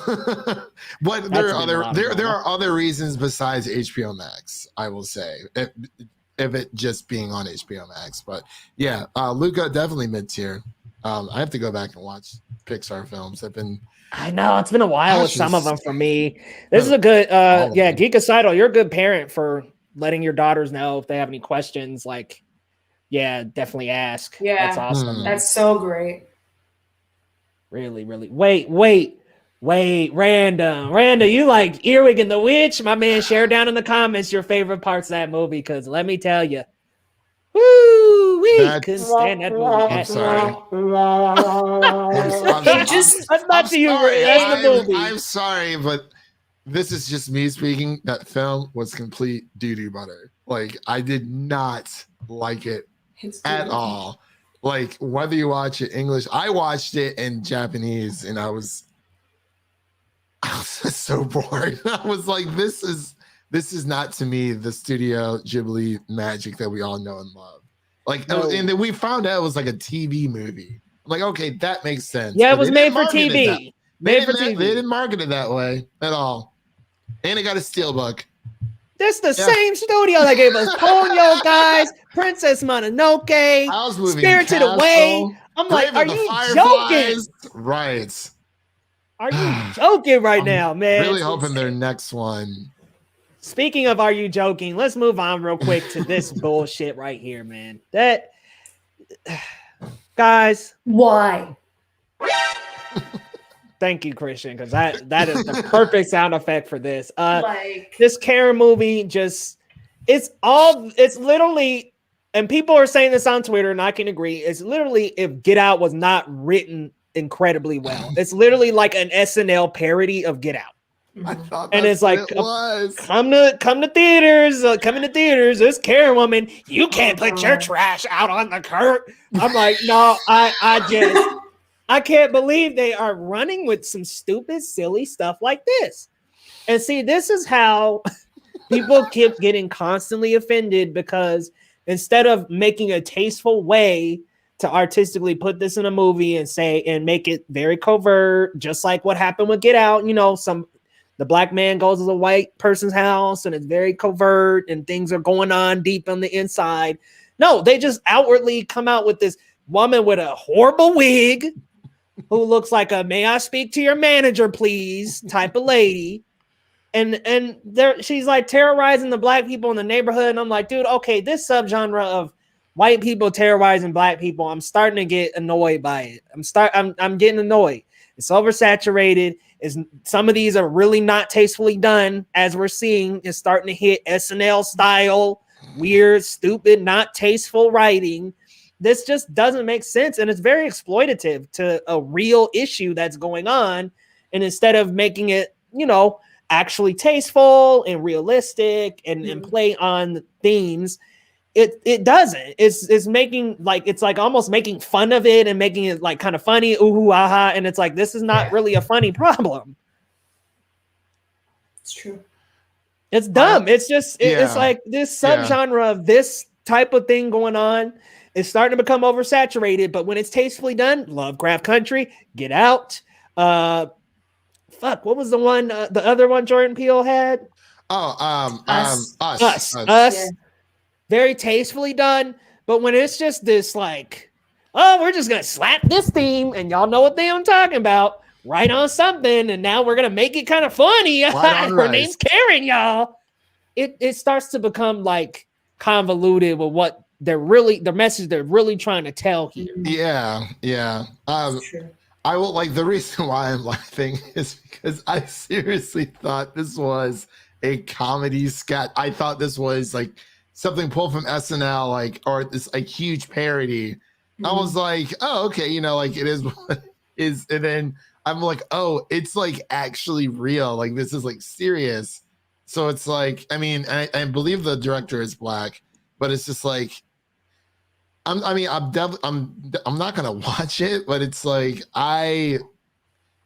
but there are other reasons besides HBO Max, I will say. If it just being on HBO Max, but yeah, Luca definitely mid-tier. I have to go back and watch Pixar films. I've been. I know it's been a while with some of them for me. This is a good, them. Geek Aside, you're a good parent for letting your daughters know if they have any questions. Like, yeah, definitely ask. Yeah, that's awesome. That's so great. Really, really. Wait, Randa, you like Earwig and the Witch? My man, share down in the comments your favorite parts of that movie, because let me tell you, woo, we couldn't stand that movie. I'm sorry. I'm sorry, but this is just me speaking. That film was complete doo-doo butter. Like, I did not like it at all. Like, whether you watch it English, I watched it in Japanese, and I was just so bored. I was like, this is not, to me, the Studio Ghibli magic that we all know and love. Like, and then we found out it was like a TV movie. I'm like, okay, that makes sense. Yeah, it was made for TV. They didn't market it that way at all. And it got a steelbook. This the same studio that gave us Ponyo, guys, Princess Mononoke, Spirited Away. I'm like, are you joking? Right. Are you joking right now, man? Really hoping their next one. Speaking of are you joking, let's move on real quick to this bullshit right here, man. That, guys. Why? Thank you, Christian, because that is the perfect sound effect for this. This Karen movie it's literally, and people are saying this on Twitter, and I can agree, it's literally if Get Out was not written incredibly well. It's literally like an SNL parody of Get Out. I thought and it's like, come to theaters, this Karen woman, you can't put your trash out on the curb. I'm like, no, I can't believe they are running with some stupid, silly stuff like this. And see, this is how people keep getting constantly offended, because instead of making a tasteful way to artistically put this in a movie and make it very covert, just like what happened with Get Out, the black man goes to the white person's house and it's very covert and things are going on deep on the inside. No, they just outwardly come out with this woman with a horrible wig who looks like a "may I speak to your manager, please" type of lady. And she's like terrorizing the black people in the neighborhood. And I'm like, dude, okay, this subgenre of white people terrorizing black people, I'm starting to get annoyed by it. I'm getting annoyed. It's oversaturated. Some of these are really not tastefully done, as we're seeing. It's starting to hit SNL style, weird, stupid, not tasteful writing. This just doesn't make sense, and it's very exploitative to a real issue that's going on. And instead of making it, actually tasteful and realistic and play on the themes, it doesn't. It's making it's like almost making fun of it and making it like kind of funny, ooh, aha, and it's like, this is not really a funny problem. It's true. It's dumb. It's just it's like this subgenre of this type of thing going on. It's starting to become oversaturated, but when it's tastefully done, Lovecraft Country, Get Out, what was the one, the other one Jordan Peele had? Us. Yeah. Very tastefully done, but when it's just this like, oh, we're just gonna slap this theme, and y'all know what theme I'm talking about, right on something, and now we're gonna make it kind of funny. Her name's Karen, y'all. It starts to become like convoluted with what the message they're really trying to tell here. Yeah. I will, like, the reason why I'm laughing is because I seriously thought this was a comedy sketch. I thought this was like something pulled from SNL, like, or this like huge parody. I was like, oh, okay, like it is what it is. And then I'm like, oh, it's like actually real. Like, this is like serious. So it's like, I mean, I believe the director is black, but it's just like, I'm not gonna watch it, but it's like I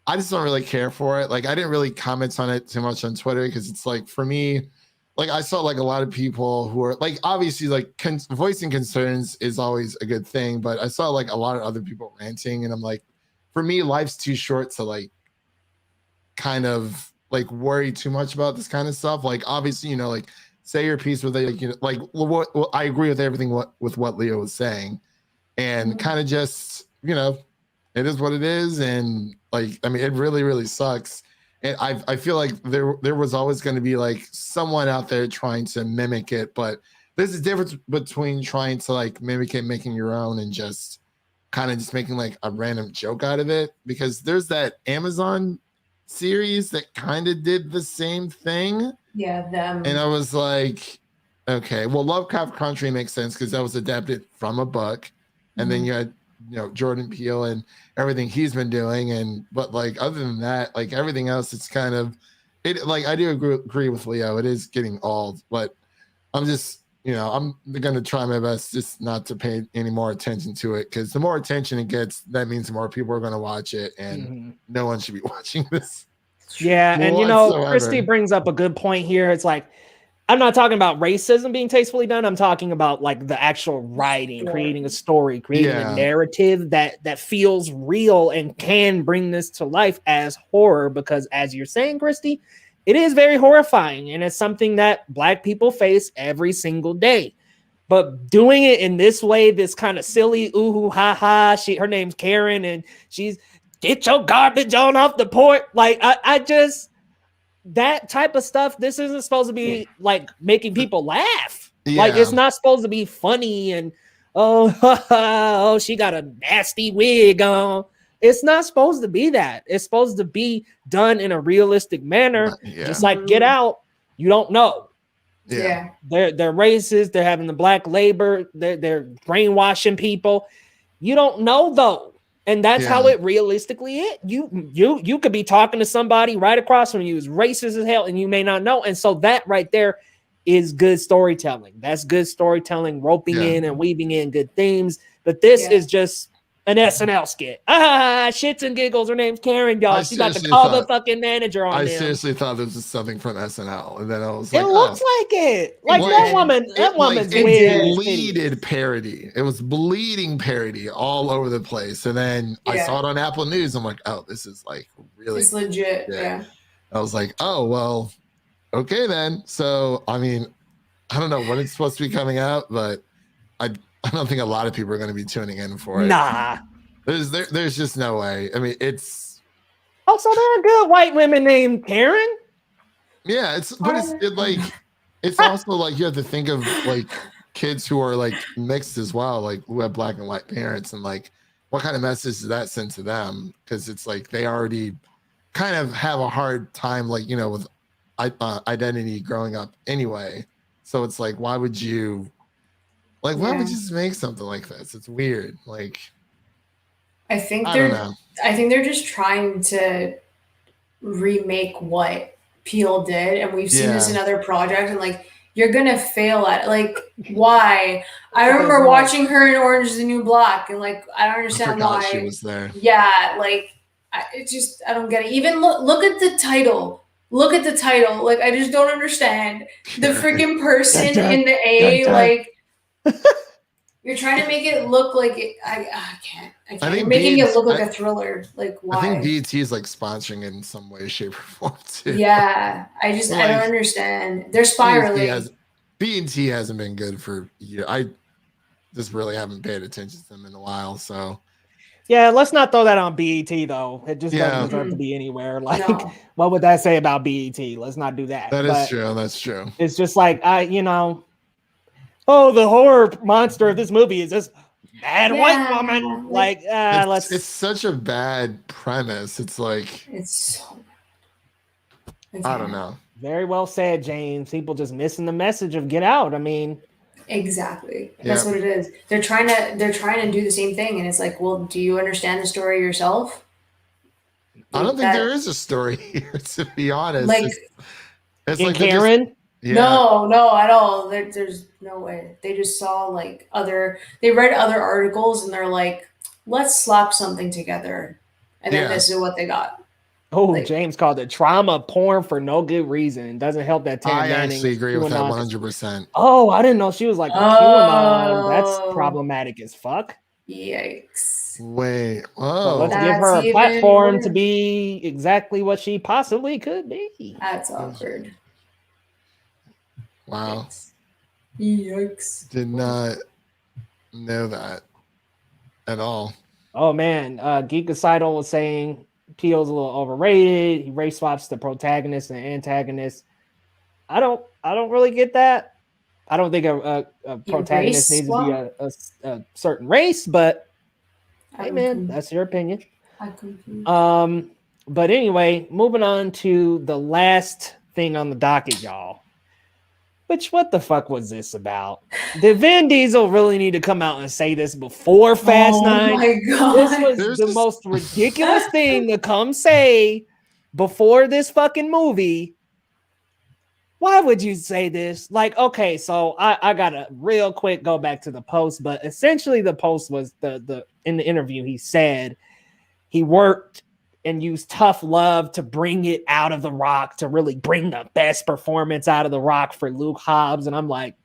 just don't really care for it. Like, I didn't really comment on it too much on Twitter, because it's like, for me, like, I saw like a lot of people who are like, obviously, like voicing concerns is always a good thing, but I saw like a lot of other people ranting, and I'm like, for me, life's too short to like kind of like worry too much about this kind of stuff. Like, obviously, like, say your piece with it, like, I agree with everything with what Leo was saying, and kind of just, it is what it is, and like I mean, it really really sucks. And I feel like there was always going to be like someone out there trying to mimic it, but there's a difference between trying to like mimic it, making your own, and just kind of just making like a random joke out of it. Because there's that Amazon series that kind of did the same thing. Yeah, them. And I was like, okay, well, Lovecraft Country makes sense because that was adapted from a book. And then you had, Jordan Peele and everything he's been doing. But like, other than that, like everything else, it's kind of, it like, I do agree with Leo. It is getting old, but I'm just, I'm going to try my best just not to pay any more attention to it, because the more attention it gets, that means more people are going to watch it, and no one should be watching this. Yeah, and whatsoever. Christy brings up a good point here. It's like, I'm not talking about racism being tastefully done. I'm talking about like the actual writing, creating a story, creating a narrative that feels real and can bring this to life as horror. Because as you're saying, Christy, it is very horrifying, and it's something that Black people face every single day. But doing it in this way, this kind of silly, ooh, ha, ha, her name's Karen, and she's, get your garbage on off the porch. Like, I just, that type of stuff, this isn't supposed to be like making people laugh. Like, it's not supposed to be funny and, oh, she got a nasty wig on. It's not supposed to be that. It's supposed to be done in a realistic manner. Just like Get Out, you don't know. Yeah. They're racist. They're having the black labor. They're brainwashing people. You don't know though. And that's how it realistically is. You could be talking to somebody right across from you who's racist as hell, and you may not know. And so that right there is good storytelling. That's good storytelling, roping in and weaving in good themes. But this is just an SNL skit. Shits and giggles. Her name's Karen, y'all. She got to call the fucking manager on them. I seriously thought this was something from SNL, and then I was like, it looks like it. Like that woman's it bleeded parody. It was bleeding parody all over the place. And then I saw it on Apple News. I'm like, oh, this is like really, it's legit. Yeah. I was like, oh well, okay then. So I mean, I don't know when it's supposed to be coming out, but I don't think a lot of people are going to be tuning in for it. Nah. There's just no way. I mean, it's... Also, there are good white women named Karen. Yeah, it's also like you have to think of like kids who are like mixed as well, like who have black and white parents, and like what kind of message does that send to them? Because it's like they already kind of have a hard time, like, with identity growing up anyway. So it's like, why would you... Like, why would you just make something like this? It's weird. Like, I think they're just trying to remake what Peele did, and we've seen this in other projects, and like, you're gonna fail at it. Like, why? I remember watching her in Orange is the New Black, and like, I don't understand why she was there. Yeah, like, I don't get it. Even look at the title. Look at the title. Like, I just don't understand the freaking person in the A. Like, you're trying to make it look like it. I can't. You're making it look like a thriller. Like, why? I think BET is like sponsoring in some way, shape, or form too. Yeah, I don't understand. They're spiraling. BET hasn't been good for years. I just really haven't paid attention to them in a while. So yeah, let's not throw that on BET though. It just doesn't deserve to be anywhere. Like, what would that say about BET? Let's not do that. That is true. That's true. It's just like oh, the horror monster of this movie is this bad white woman. Like, it's such a bad premise. It's like, it's so bad. I don't know. Very well said, James. People just missing the message of Get Out. I mean, exactly. That's what it is. They're trying to do the same thing, and it's like, well, do you understand the story yourself? I don't think there is a story here, to be honest. Like, it's like Karen. No, at all. There's no way. They just saw like they read other articles, and they're like, let's slap something together, and then this is what they got. Oh, like, James called it trauma porn for no good reason. It doesn't help that I actually agree with that 100%. Oh, I didn't know she was like a QAnon. That's problematic as fuck. Yikes. Wait. So let's give her a platform to be exactly what she possibly could be. That's awkward. Wow. Yikes. Did not know that at all. Oh man, Geek Ascido was saying Peele's a little overrated. He race swaps the protagonist and antagonist. I don't really get that. I don't think a protagonist needs to be a certain race, but hey man, that's your opinion. But anyway, moving on to the last thing on the docket, y'all. Which, what the fuck was this about? Did Vin Diesel really need to come out and say this before Fast 9? My God. This was the most ridiculous thing to come say before this fucking movie. Why would you say this? Like, okay, so I gotta real quick go back to the post, but essentially the post was the in the interview he said he worked and used tough love to bring it out of The Rock, to really bring the best performance out of The Rock for Luke Hobbs. And I'm like,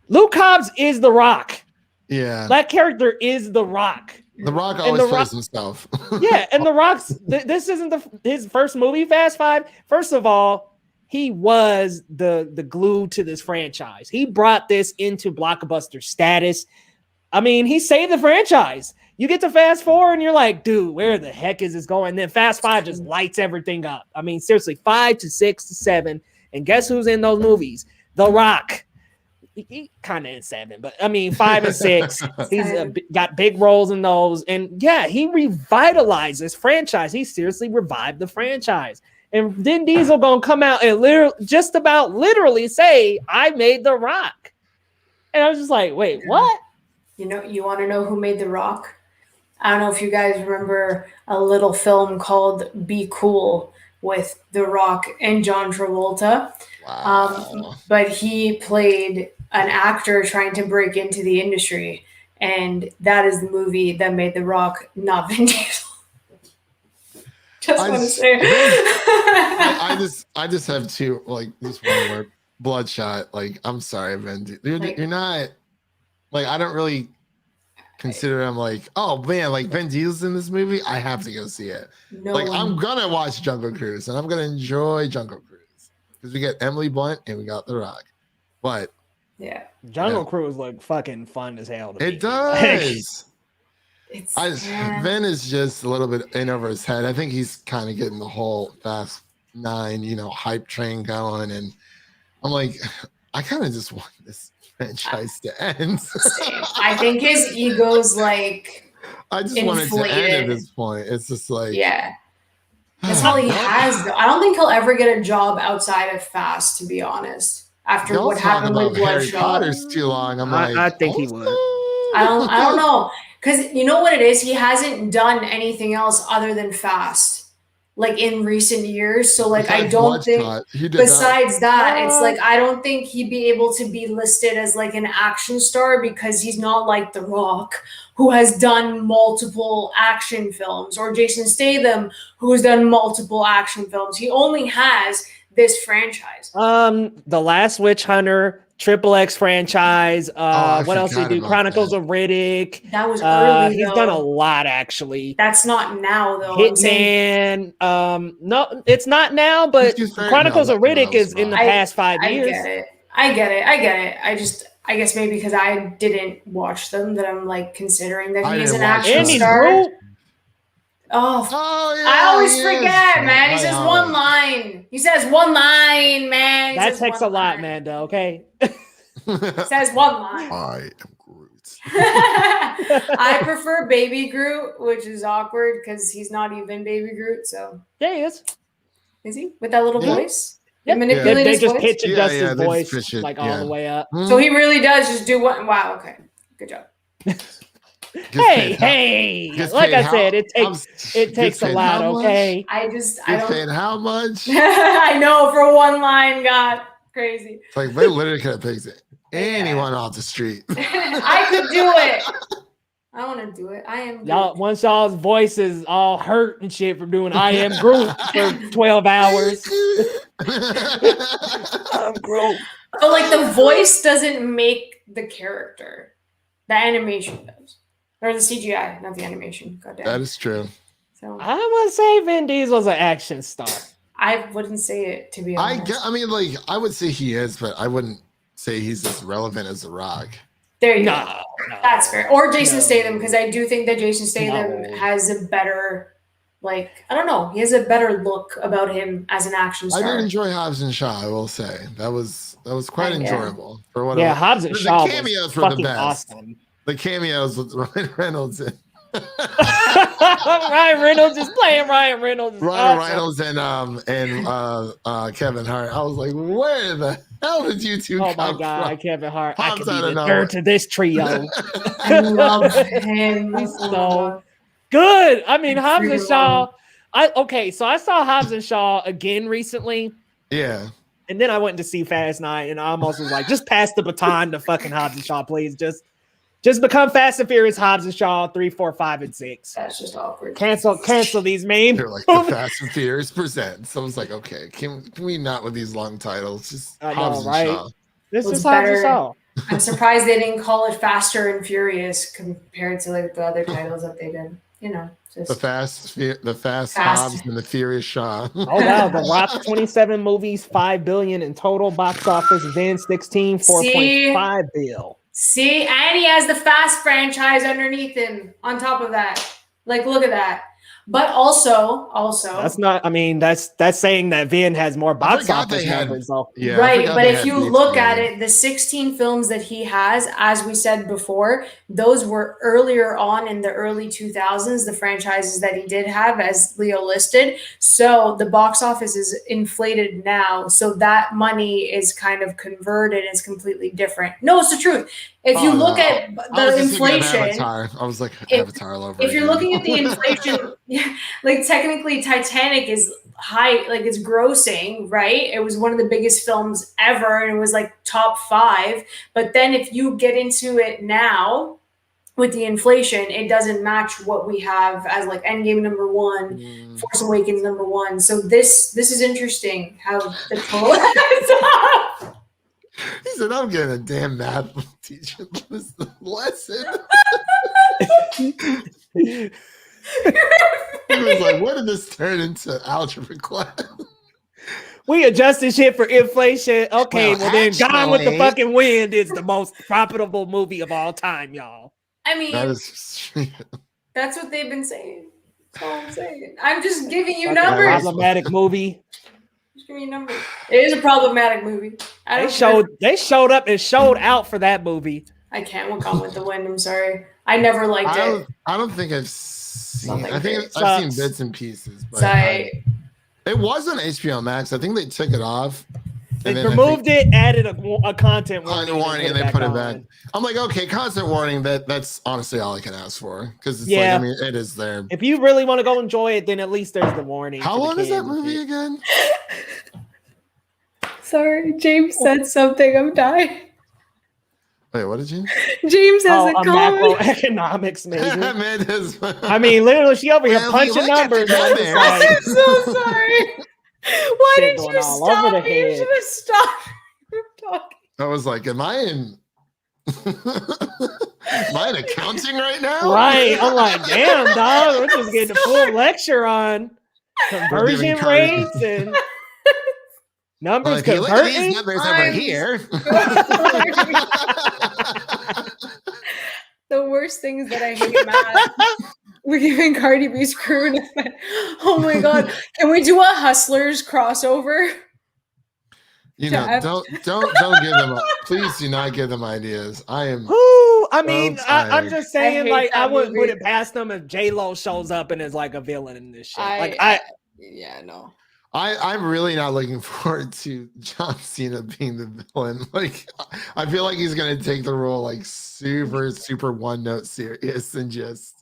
Luke Hobbs is The Rock. Yeah. That character is The Rock. The Rock always plays himself. Yeah, and The Rock's, this isn't his first movie, Fast 5. First of all, he was the glue to this franchise. He brought this into blockbuster status. I mean, he saved the franchise. You get to Fast 4 and you're like, dude, where the heck is this going? And then Fast 5 just lights everything up. I mean, seriously, 5 to 6 to 7. And guess who's in those movies? The Rock. He kind of in 7, but I mean, 5 and 6. He's got big roles in those. And yeah, he revitalized this franchise. He seriously revived the franchise. And Vin Diesel gonna come out and literally say, I made The Rock. And I was just like, wait, what? You want to know who made The Rock? I don't know if you guys remember a little film called Be Cool with The Rock and John Travolta. Wow. But he played an actor trying to break into the industry. And that is the movie that made The Rock, not Vin Diesel. Just want to say. I just have two, like, this one word, Bloodshot. Like, I'm sorry, Vin. You're not, like, I don't really consider him like, oh man, like Vin Diesel's in this movie, I have to go see it. I'm gonna watch Jungle Cruise and I'm gonna enjoy Jungle Cruise because we get Emily Blunt and we got The Rock. But yeah, Jungle Cruise look fucking fun as hell. It does. Vin is just a little bit in over his head. I think he's kind of getting the whole Fast 9, hype train going, and I'm like, I kind of just want this franchise to end. I think his ego's like I just want it to end at this point. It's just like, yeah, that's all he has though. I don't think he'll ever get a job outside of Fast, to be honest, after what happened with Bloodshot. Potter's too long. I think he would. I don't know, because you know what it is, he hasn't done anything else other than Fast like in recent years. So like, I don't think besides that, it's like, I don't think he'd be able to be listed as like an action star because he's not like The Rock, who has done multiple action films, or Jason Statham, who's done multiple action films. He only has this franchise. The Last Witch Hunter, Triple X franchise. What else did he do? Chronicles of Riddick. That was early. He's done a lot, actually. That's not now, though. Hitman. No, it's not now, but Chronicles of Riddick is in the past 5 years. I get it. I guess maybe because I didn't watch them that I'm like considering that he is an action star. Oh, yeah, I always forget, man. He says one line. He says one line, man. That takes a lot, Mando, okay? Says one line. I am Groot. I prefer Baby Groot, which is awkward because he's not even Baby Groot. So yeah, he is. Is he with that little voice? Yeah, they just pitch adjust his voice all the way up. So he really does just do what? Wow. Okay. Good job. Hey! Like I said, it takes a lot. Okay. I don't. Paid how much? I know, for one line, God, crazy. It's like they literally could have picked anyone off the street. I could do it. I want to do it. I am. Once y'all's voices all hurt and shit from doing I Am Groot for 12 hours. I'm Groot. But like the voice doesn't make the character. The animation does. Or the CGI, not the animation. Goddamn. That is true. So I would say Vin Diesel's an action star. I wouldn't say it, to be honest. I mean, like, I would say he is, but I wouldn't say he's as relevant as The Rock. There you No, go. no. That's fair. Or Jason No. Statham, because I do think that Jason Statham has a better, like, I don't know, he has a better look about him as an action I star. did enjoy Hobbs and Shaw, I will say. That was quite enjoyable. For what Yeah, Hobbs and Shaw the cameos was were the fucking best. awesome. The cameos with Ryan Reynolds and Ryan Reynolds is playing Ryan Reynolds. Ryan Reynolds and Kevin Hart. I was like, where the hell did you two Oh come my god, from? Kevin Hart! I Hobbs could be out of the nowhere. third to this trio. I love him. He's Oh my so God. good. I mean, Hobbs and freaking Shaw. love So I saw Hobbs and Shaw again recently, Yeah. and then I went to see Fast 9, and I almost was like, just pass the baton to fucking Hobbs and Shaw, please. Just become Fast and Furious Hobbs and Shaw 3, 4, 5, and 6. That's just awkward. Cancel these memes. They're like the Fast and Furious presents. So I was like, okay, can we not with these long titles? Just I know, Hobbs and right? Shaw. This Well, is it's Hobbs and better. Shaw. I'm surprised they didn't call it Faster and Furious compared to like the other titles that they did. You know, just The fast Fast. Hobbs and the Furious Shaw. Oh wow, The Rock's 27 movies, $5 billion in total box office. Then 16, 4.5 bill. See, and he has the Fast franchise underneath him on top of that. Like, look at that. But also, That's not. I mean, that's saying that Vin has more box forgot office they had- numbers. Though. Yeah, I right, forgot but they if had you beef look at together. it, the 16 films that he has, as we said before, those were earlier on in the early 2000s, the franchises that he did have, as Leo listed. So the box office is inflated now. So that money is kind of converted, it's completely different. No, it's the truth. If you look at I was the just thinking of inflation, Avatar. I was like, If- Avatar all over if you're again. looking at the inflation, like technically Titanic is high, like it's grossing, right? It was one of the biggest films ever and it was like top 5. But then if you get into it now with the inflation, it doesn't match what we have as like Endgame number 1, Force Awakens number 1. So this is interesting how the total adds up. He said, I'm getting a damn math teacher lesson. He was like, what did this turn into algebra class? We adjusted shit for inflation. Okay, Well, then Gone with the actually- Fucking Wind is the most profitable movie of all time, y'all. I mean, That is that's what they've been saying. That's all I'm saying. I'm just giving you Fucking numbers. problematic movie. Just give me numbers. It is a problematic movie. They showed up and showed out for that movie. I can't with Gone with the Wind. I'm sorry. I never liked it. I don't think I've seen. Something I think great. I've seen Sucks. bits and pieces, but Sorry. it was on HBO Max. I think they took it off. They and then I removed it, added a content think- warning, and they put it back. on. I'm like, okay, content warning. That's honestly all I can ask for because it's Yeah. like, I mean, it is there. If you really want to go enjoy it, then at least there's the warning. How for the long is that kids. movie again? Sorry, James said something. I'm dying. Wait, what did you? James has Oh, a a comment. macroeconomics major. Man, this- I mean, literally, she over here Well, if you punching look at the numbers. I'm just numbers- like, I'm so sorry. Why Shit did going you all over stop the me? You head. should have stopped from talking. I was like, am I in accounting right now? right. I'm like, damn, dog. We're just getting a full lecture on conversion giving rates and numbers Well, if you look at these converting. numbers over I'm- here. The worst thing is that I hate math. We're giving Cardi B screwed. Oh my god! Can we do a Hustlers crossover? You know, Jeff. don't give them. Please do not give them ideas. I am. Who? I mean, I'm tired. just saying, hate like, I that wouldn't movie. put it past them if J Lo shows up and is like a villain in this shit. Yeah, no. I'm really not looking forward to John Cena being the villain. Like, I feel like he's gonna take the role like super one note serious and just.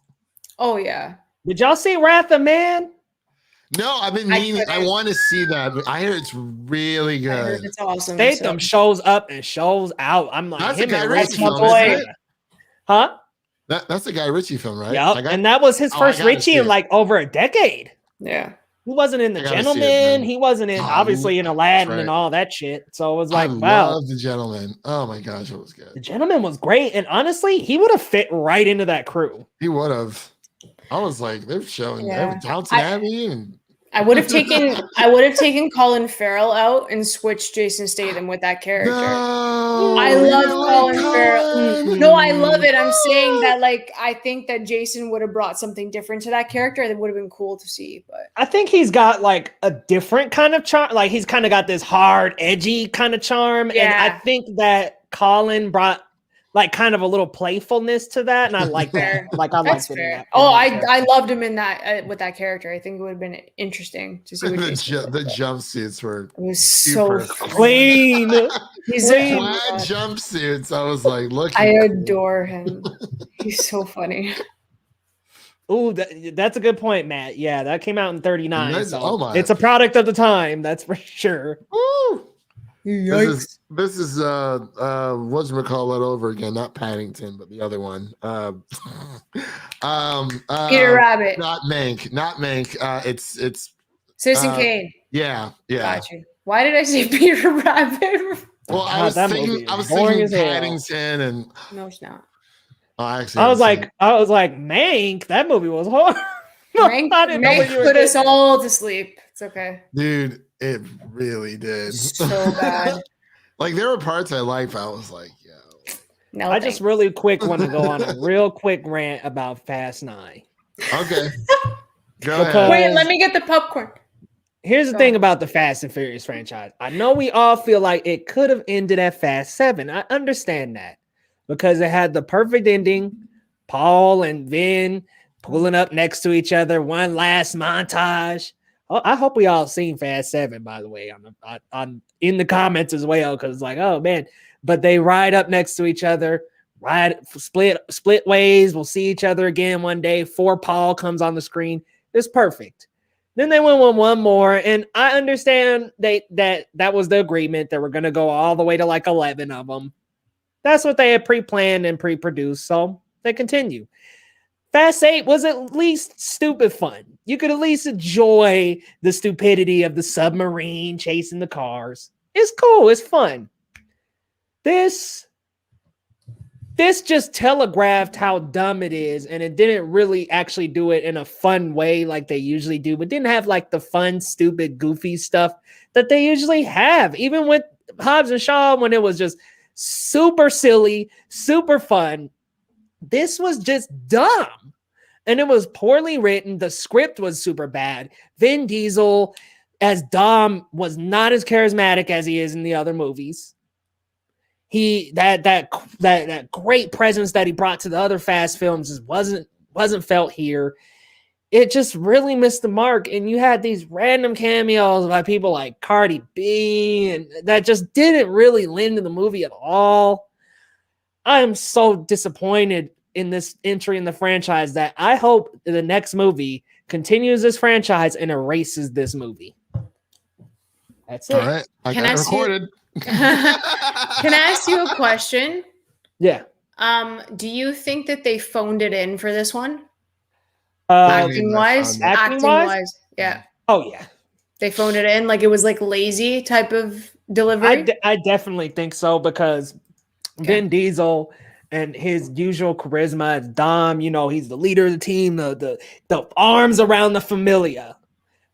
Oh yeah. Did y'all see Wrath of Man? No, I've been meaning. I want to see that, but I hear it's really I heard good. it's awesome. Statham shows up and shows out. I'm like, That's a him Guy and Ritchie Richie film, boy. isn't it? Huh? That's the Guy Ritchie film, right? Yep. I got- And that was his Oh, I first gotta Richie see in it. like over a decade. Yeah. He wasn't in The I gotta see it, Gentleman. man. He wasn't in, Oh, obviously, in Aladdin right. and all that shit. So it was I like, wow. love The Gentleman. Oh my gosh, it was The good. Gentleman was great. And honestly, he would have fit right into that crew. He would have. I was like, they're showing Yeah. Downton Abbey and I would have taken Colin Farrell out and switched Jason Statham with that character. no. No, I you love didn't like Colin Farrell. Colin? No, I love it. I'm saying that, like, I think that Jason would have brought something different to that character that would have been cool to see. But I think he's got like a different kind of charm. Like he's kind of got this hard, edgy kind of charm. And I Yeah. think that Colin brought like kind of a little playfulness to that. And I like Fair. that. Like I That's liked it in fair. that. Oh, in that I loved him in that with that character. I think it would have been interesting to see what the Jason did, the but jumpsuits were it was so super clean. He's Clean. plaid jumpsuits. I was like, look. I adore him. He's so funny. Ooh, that's a good point, Matt. Yeah, that came out in 39. Nice. So Oh my. it's a product of the time, that's for sure. Woo! Yikes. This is whatchamacall it over again, not Paddington, but the other one. Peter Rabbit. Not Mank. It's Citizen Kane. yeah. Got you. Why did I say Peter Rabbit? Well, I God, was that thinking movie is boring as hell. Paddington and No, it's not. actually I was like, Mank, that movie was horrible. Mank, I didn't know Mank what you were put us getting at. all to sleep. It's okay. dude, it really did. So bad. Like there were parts I liked, but I was like, yo. No, I just really quick want to go on a real quick rant about Fast 9. Okay. Go Because- ahead. Wait, let me get the popcorn. Here's the thing about the Fast and Furious franchise. I know we all feel like it could have ended at Fast 7. I understand that because it had the perfect ending. Paul and Vin pulling up next to each other. One last montage. Oh, I hope we all seen Fast 7, by the way, on in the comments as well. Because it's like, oh man, but they ride up next to each other, split ways. We'll see each other again one day. 4 Paul comes on the screen. It's perfect. Then they went with one more, and I understand that was the agreement. They were going to go all the way to like 11 of them. That's what they had pre-planned and pre-produced, so they continue. Fast 8 was at least stupid fun. You could at least enjoy the stupidity of the submarine chasing the cars. It's cool. It's fun. This just telegraphed how dumb it is, and it didn't really actually do it in a fun way like they usually do, but didn't have like the fun, stupid, goofy stuff that they usually have. Even with Hobbs and Shaw, when it was just super silly, super fun, this was just dumb. And it was poorly written. The script was super bad. Vin Diesel as Dom was not as charismatic as he is in the other movies. That great presence that he brought to the other Fast films just wasn't felt here. It just really missed the mark. And you had these random cameos by people like Cardi B, and that just didn't really lend to the movie at all. I am so disappointed in this entry in the franchise that I hope the next movie continues this franchise and erases this movie. That's it. All right. I Can got I it see- recorded. Can I ask you a question? Yeah. Do you think that they phoned it in for this one? I mean, Acting they wise? found it. Acting-wise? Yeah. Oh yeah. They phoned it in like it was like lazy type of delivery. I definitely think so because Vin Diesel and his usual charisma as Dom, he's the leader of the team, the arms around the familia.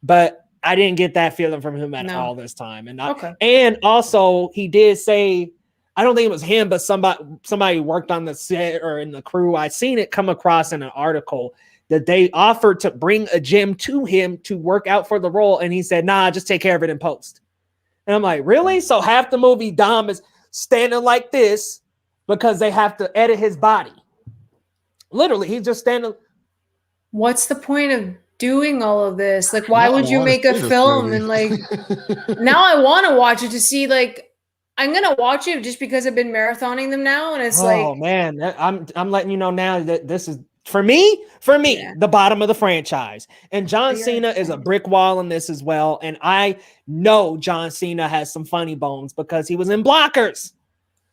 But I didn't get that feeling from him at all this time. And also he did say, I don't think it was him, but somebody who worked on the set or in the crew. I seen it come across in an article that they offered to bring a gym to him to work out for the role. And he said, nah, just take care of it in post. And I'm like, really? So half the movie Dom is standing like this because they have to edit his body. Literally, he's just standing. What's the point of doing all of this? Like, why would you make a film and like now I want to watch it to see like I'm gonna watch it just because I've been marathoning them now, and it's oh man, I'm letting you know now that this is for me the bottom of the franchise. And John Cena is a brick wall in this as well. And I know John Cena has some funny bones because he was in Blockers.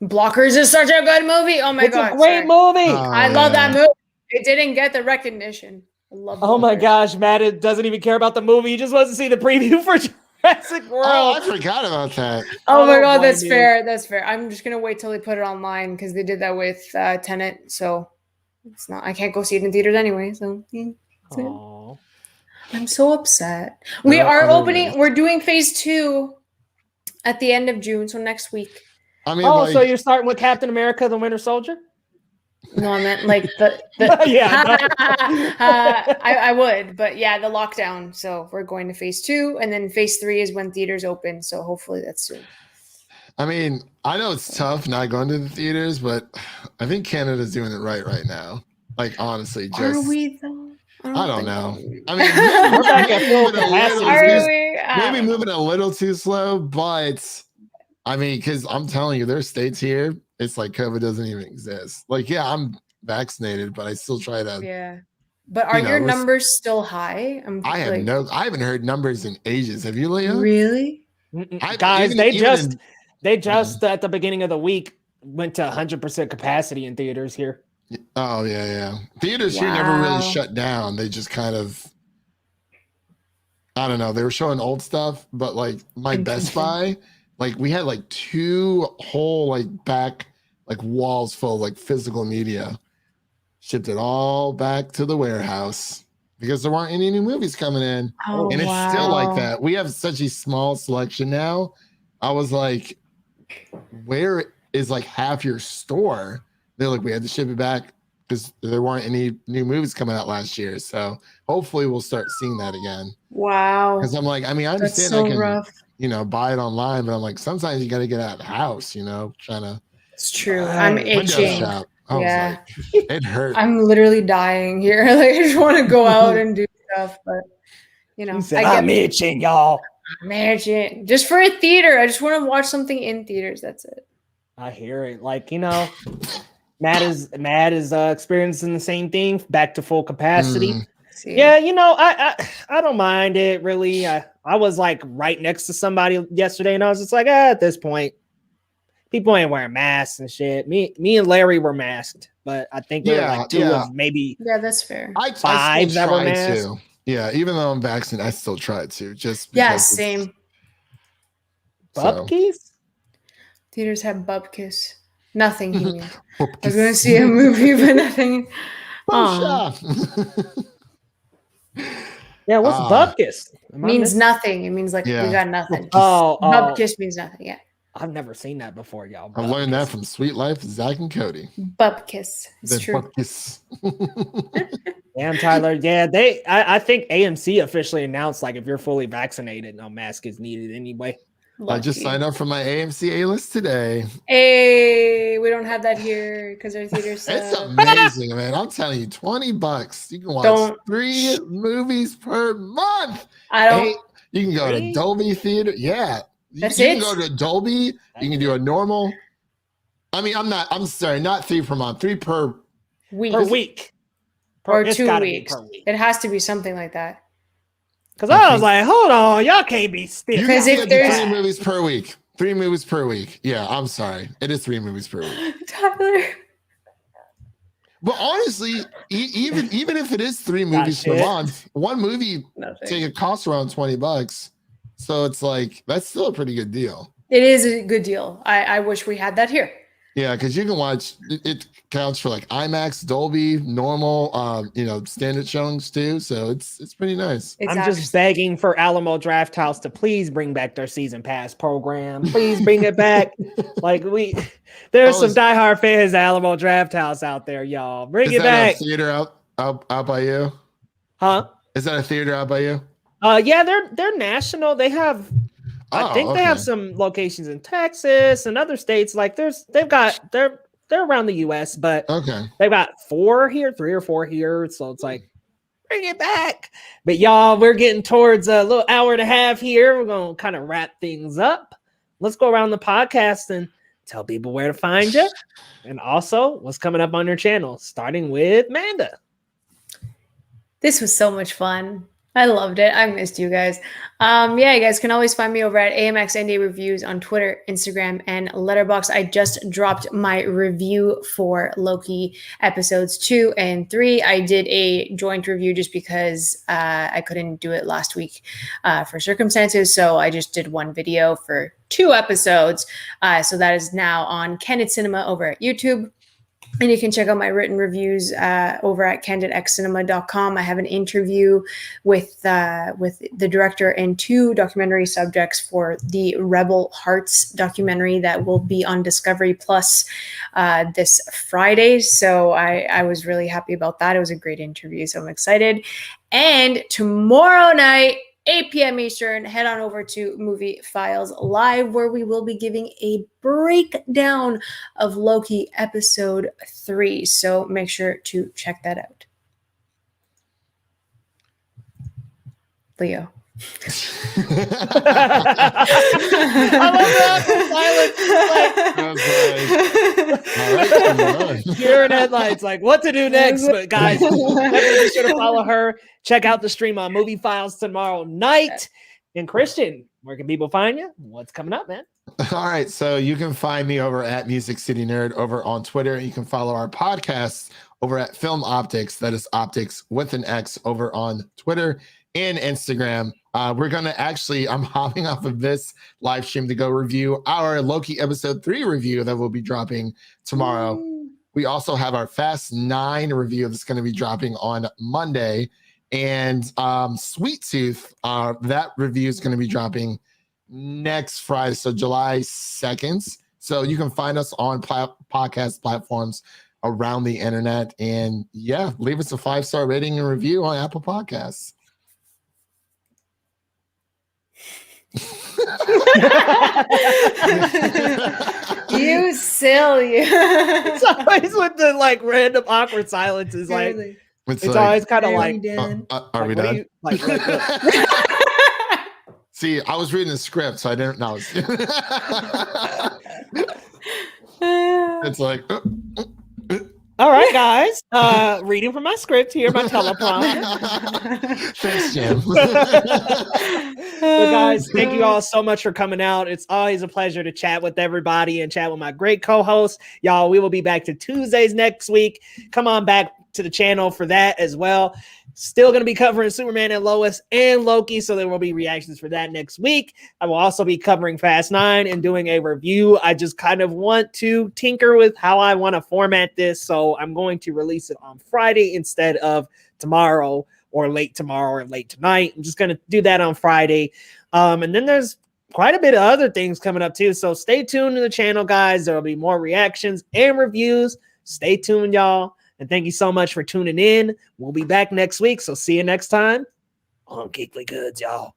Blockers is such a good movie. Oh my It's god, a great movie. I love that movie. It didn't get the recognition. I love. Oh my gosh, Matt doesn't even care about the movie. He just wants to see the preview for Jurassic World. Oh, I forgot about that. Oh my god, that's fair. That's fair. I'm just gonna wait till they put it online because they did that with Tenet. So it's not. I can't go see it in theaters anyway. So I'm so upset. We are opening. We're doing phase 2 at the end of June. So next week. I mean, Oh, like, so you're starting with Captain America: The Winter Soldier? No, I meant like the Yeah, no. I would, but yeah, the lockdown. So we're going to phase 2, and then phase 3 is when theaters open. So hopefully that's soon. I mean, I know it's tough not going to the theaters, but I think Canada's doing it right now. Like, honestly, just Are we though? I don't know. I I mean, We're back at maybe full moving a little capacity. Are too, we? I maybe don't know. moving a little too slow, but I mean, because I'm telling you, there's states here, it's like COVID doesn't even exist. Like, yeah, I'm vaccinated, but I still try to. Yeah. But are You know, your numbers still high? I'm I have like, I haven't heard numbers in ages. Have you, Leah? really? Guys, even they just at the beginning of the week went to 100% capacity in theaters here. Oh yeah. Theaters here never really Wow. shut down. They just kind of, I don't know. They were showing old stuff, but like my Best Interesting. Buy, like we had like 2 whole like back like walls full of like physical media. Shipped it all back to the warehouse because there weren't any new movies coming in. Oh, And it's still like wow. that. We have such a small selection now. I was like, where is like half your store? They're like, we had to ship it back because there weren't any new movies coming out last year. So hopefully we'll start seeing that again. Wow. Because I'm like, I mean, I That's understand so I can, rough. buy it online, but I'm like, sometimes you got to get out of the house, trying to It's true. I'm Right. window itching. shop. I was Yeah. like, it hurt. I'm literally dying here. Like I just want to go out and do stuff, but He I said, get I'm itching, y'all. imagine just for a theater. I just want to watch something in theaters. That's it. I hear it. Like, Matt is experiencing the same thing, back to full capacity. See. Yeah, I don't mind it really. I was like right next to somebody yesterday, and I was just like, at this point, people ain't wearing masks and shit. Me and Larry were masked, but I think there were like 2 of maybe Yeah, that's fair. I 5 still that were try masked. to. Yeah, even though I'm vaccinated, I still try to. Just Yeah, because same. Bupkies? Theaters have bupkis. Nothing he means. I was Bupkis. going to see a movie, but nothing. Bupkis. Yeah, what's bupkis? Means nothing. It means like we Yeah. got nothing. Oh, Bupkis means nothing. Yeah. I've never seen that before, y'all. I learned that from Sweet Life, Zach and Cody. Bupkis. It's The true. Bupkis. Damn, Tyler. Yeah, I think AMC officially announced like if you're fully vaccinated, no mask is needed anyway. I just signed up for my AMC A list today. Hey, we don't have that here because our theaters. It's amazing, man. I'm telling you, $20. You can watch 3 movies per month. You can go to Dolby Theater. Yeah. You can go to Dolby. You can do a normal. I mean, I'm sorry, not 3 per month, 3 per week. Per week. Or it's 2 weeks. Per week. It has to be something like that. Because I was like, hold on, y'all can't be stiff. Because if there's 3 movies per week. 3 movies per week. Yeah, I'm sorry. It is 3 movies per week. Tyler. But honestly, even if it is 3 movies per month, one movie it costs around $20. So it's like that's still a pretty good deal. It is a good deal. I wish we had that here. Yeah, because you can watch it counts for like IMAX, Dolby, normal, standard showings too. So it's pretty nice. I'm just begging for Alamo Draft House to please bring back their season pass program. Please bring it back. Like there's some diehard fans at Alamo Draft House out there, y'all. Bring it back. Is that a theater out by you? Huh? Is that a theater out by you? Yeah, they're national. They have I think they have some locations in Texas and other states. Like they're around the US, but they've got 4 here, 3 or 4 here. So it's like, bring it back. But y'all, we're getting towards a little hour and a half here. We're gonna kind of wrap things up. Let's go around the podcast and tell people where to find you. And also what's coming up on your channel, starting with Manda. This was so much fun. I loved it. I missed you guys. Yeah, you guys can always find me over at AMX NDA Reviews on Twitter, Instagram, and Letterboxd. I just dropped my review for Loki episodes 2 and 3. I did a joint review just because I couldn't do it last week for circumstances. So I just did one video for 2 episodes. So that is now on Candid Cinema over at YouTube. And you can check out my written reviews over at candidcinema.com. I have an interview with the director and 2 documentary subjects for the Rebel Hearts documentary that will be on Discovery Plus this Friday. So I was really happy about that. It was a great interview, so I'm excited. And tomorrow night, 8 p.m. Eastern, head on over to Movie Files Live, where we will be giving a breakdown of Loki episode 3. So make sure to check that out. Leo. I love the silence. Like, hearing headlights, like what to do next. But guys, definitely be sure to follow her. Check out the stream on Movie Files tomorrow night. And Christian, where can people find you? What's coming up, man? All right, so you can find me over at Music City Nerd over on Twitter. You can follow our podcast over at Film Optics. That is Optics with an X over on Twitter and Instagram. We're going to I'm hopping off of this live stream to go review our Loki episode 3 review that will be dropping tomorrow. We also have our Fast 9 review that's going to be dropping on Monday. And Sweet Tooth, that review is going to be dropping next Friday, so July 2nd. So you can find us on podcast platforms around the internet. And yeah, leave us a 5-star rating and review on Apple Podcasts. You silly. It's always with the like random awkward silences. Like it's like, always kind of like, are we done? Like, See, I was reading the script, so I didn't know. It's like, all right, guys. Reading from my script here, my teleprompter. Thanks, Jim. But guys, thank you all so much for coming out. It's always a pleasure to chat with everybody and chat with my great co-hosts. Y'all, we will be back to Tuesdays next week. Come on back to the channel for that as well. Still going to be covering Superman and Lois and Loki, so there will be reactions for that next week. I will also be covering Fast 9 and doing a review. I just kind of want to tinker with how I want to format this, so I'm going to release it on Friday instead of tomorrow or late tomorrow or late tonight. I'm just going to do that on Friday. And then there's quite a bit of other things coming up too, so stay tuned to the channel, guys. There will be more reactions and reviews. Stay tuned, y'all. And thank you so much for tuning in. We'll be back next week. So see you next time on Geekly Goods, y'all.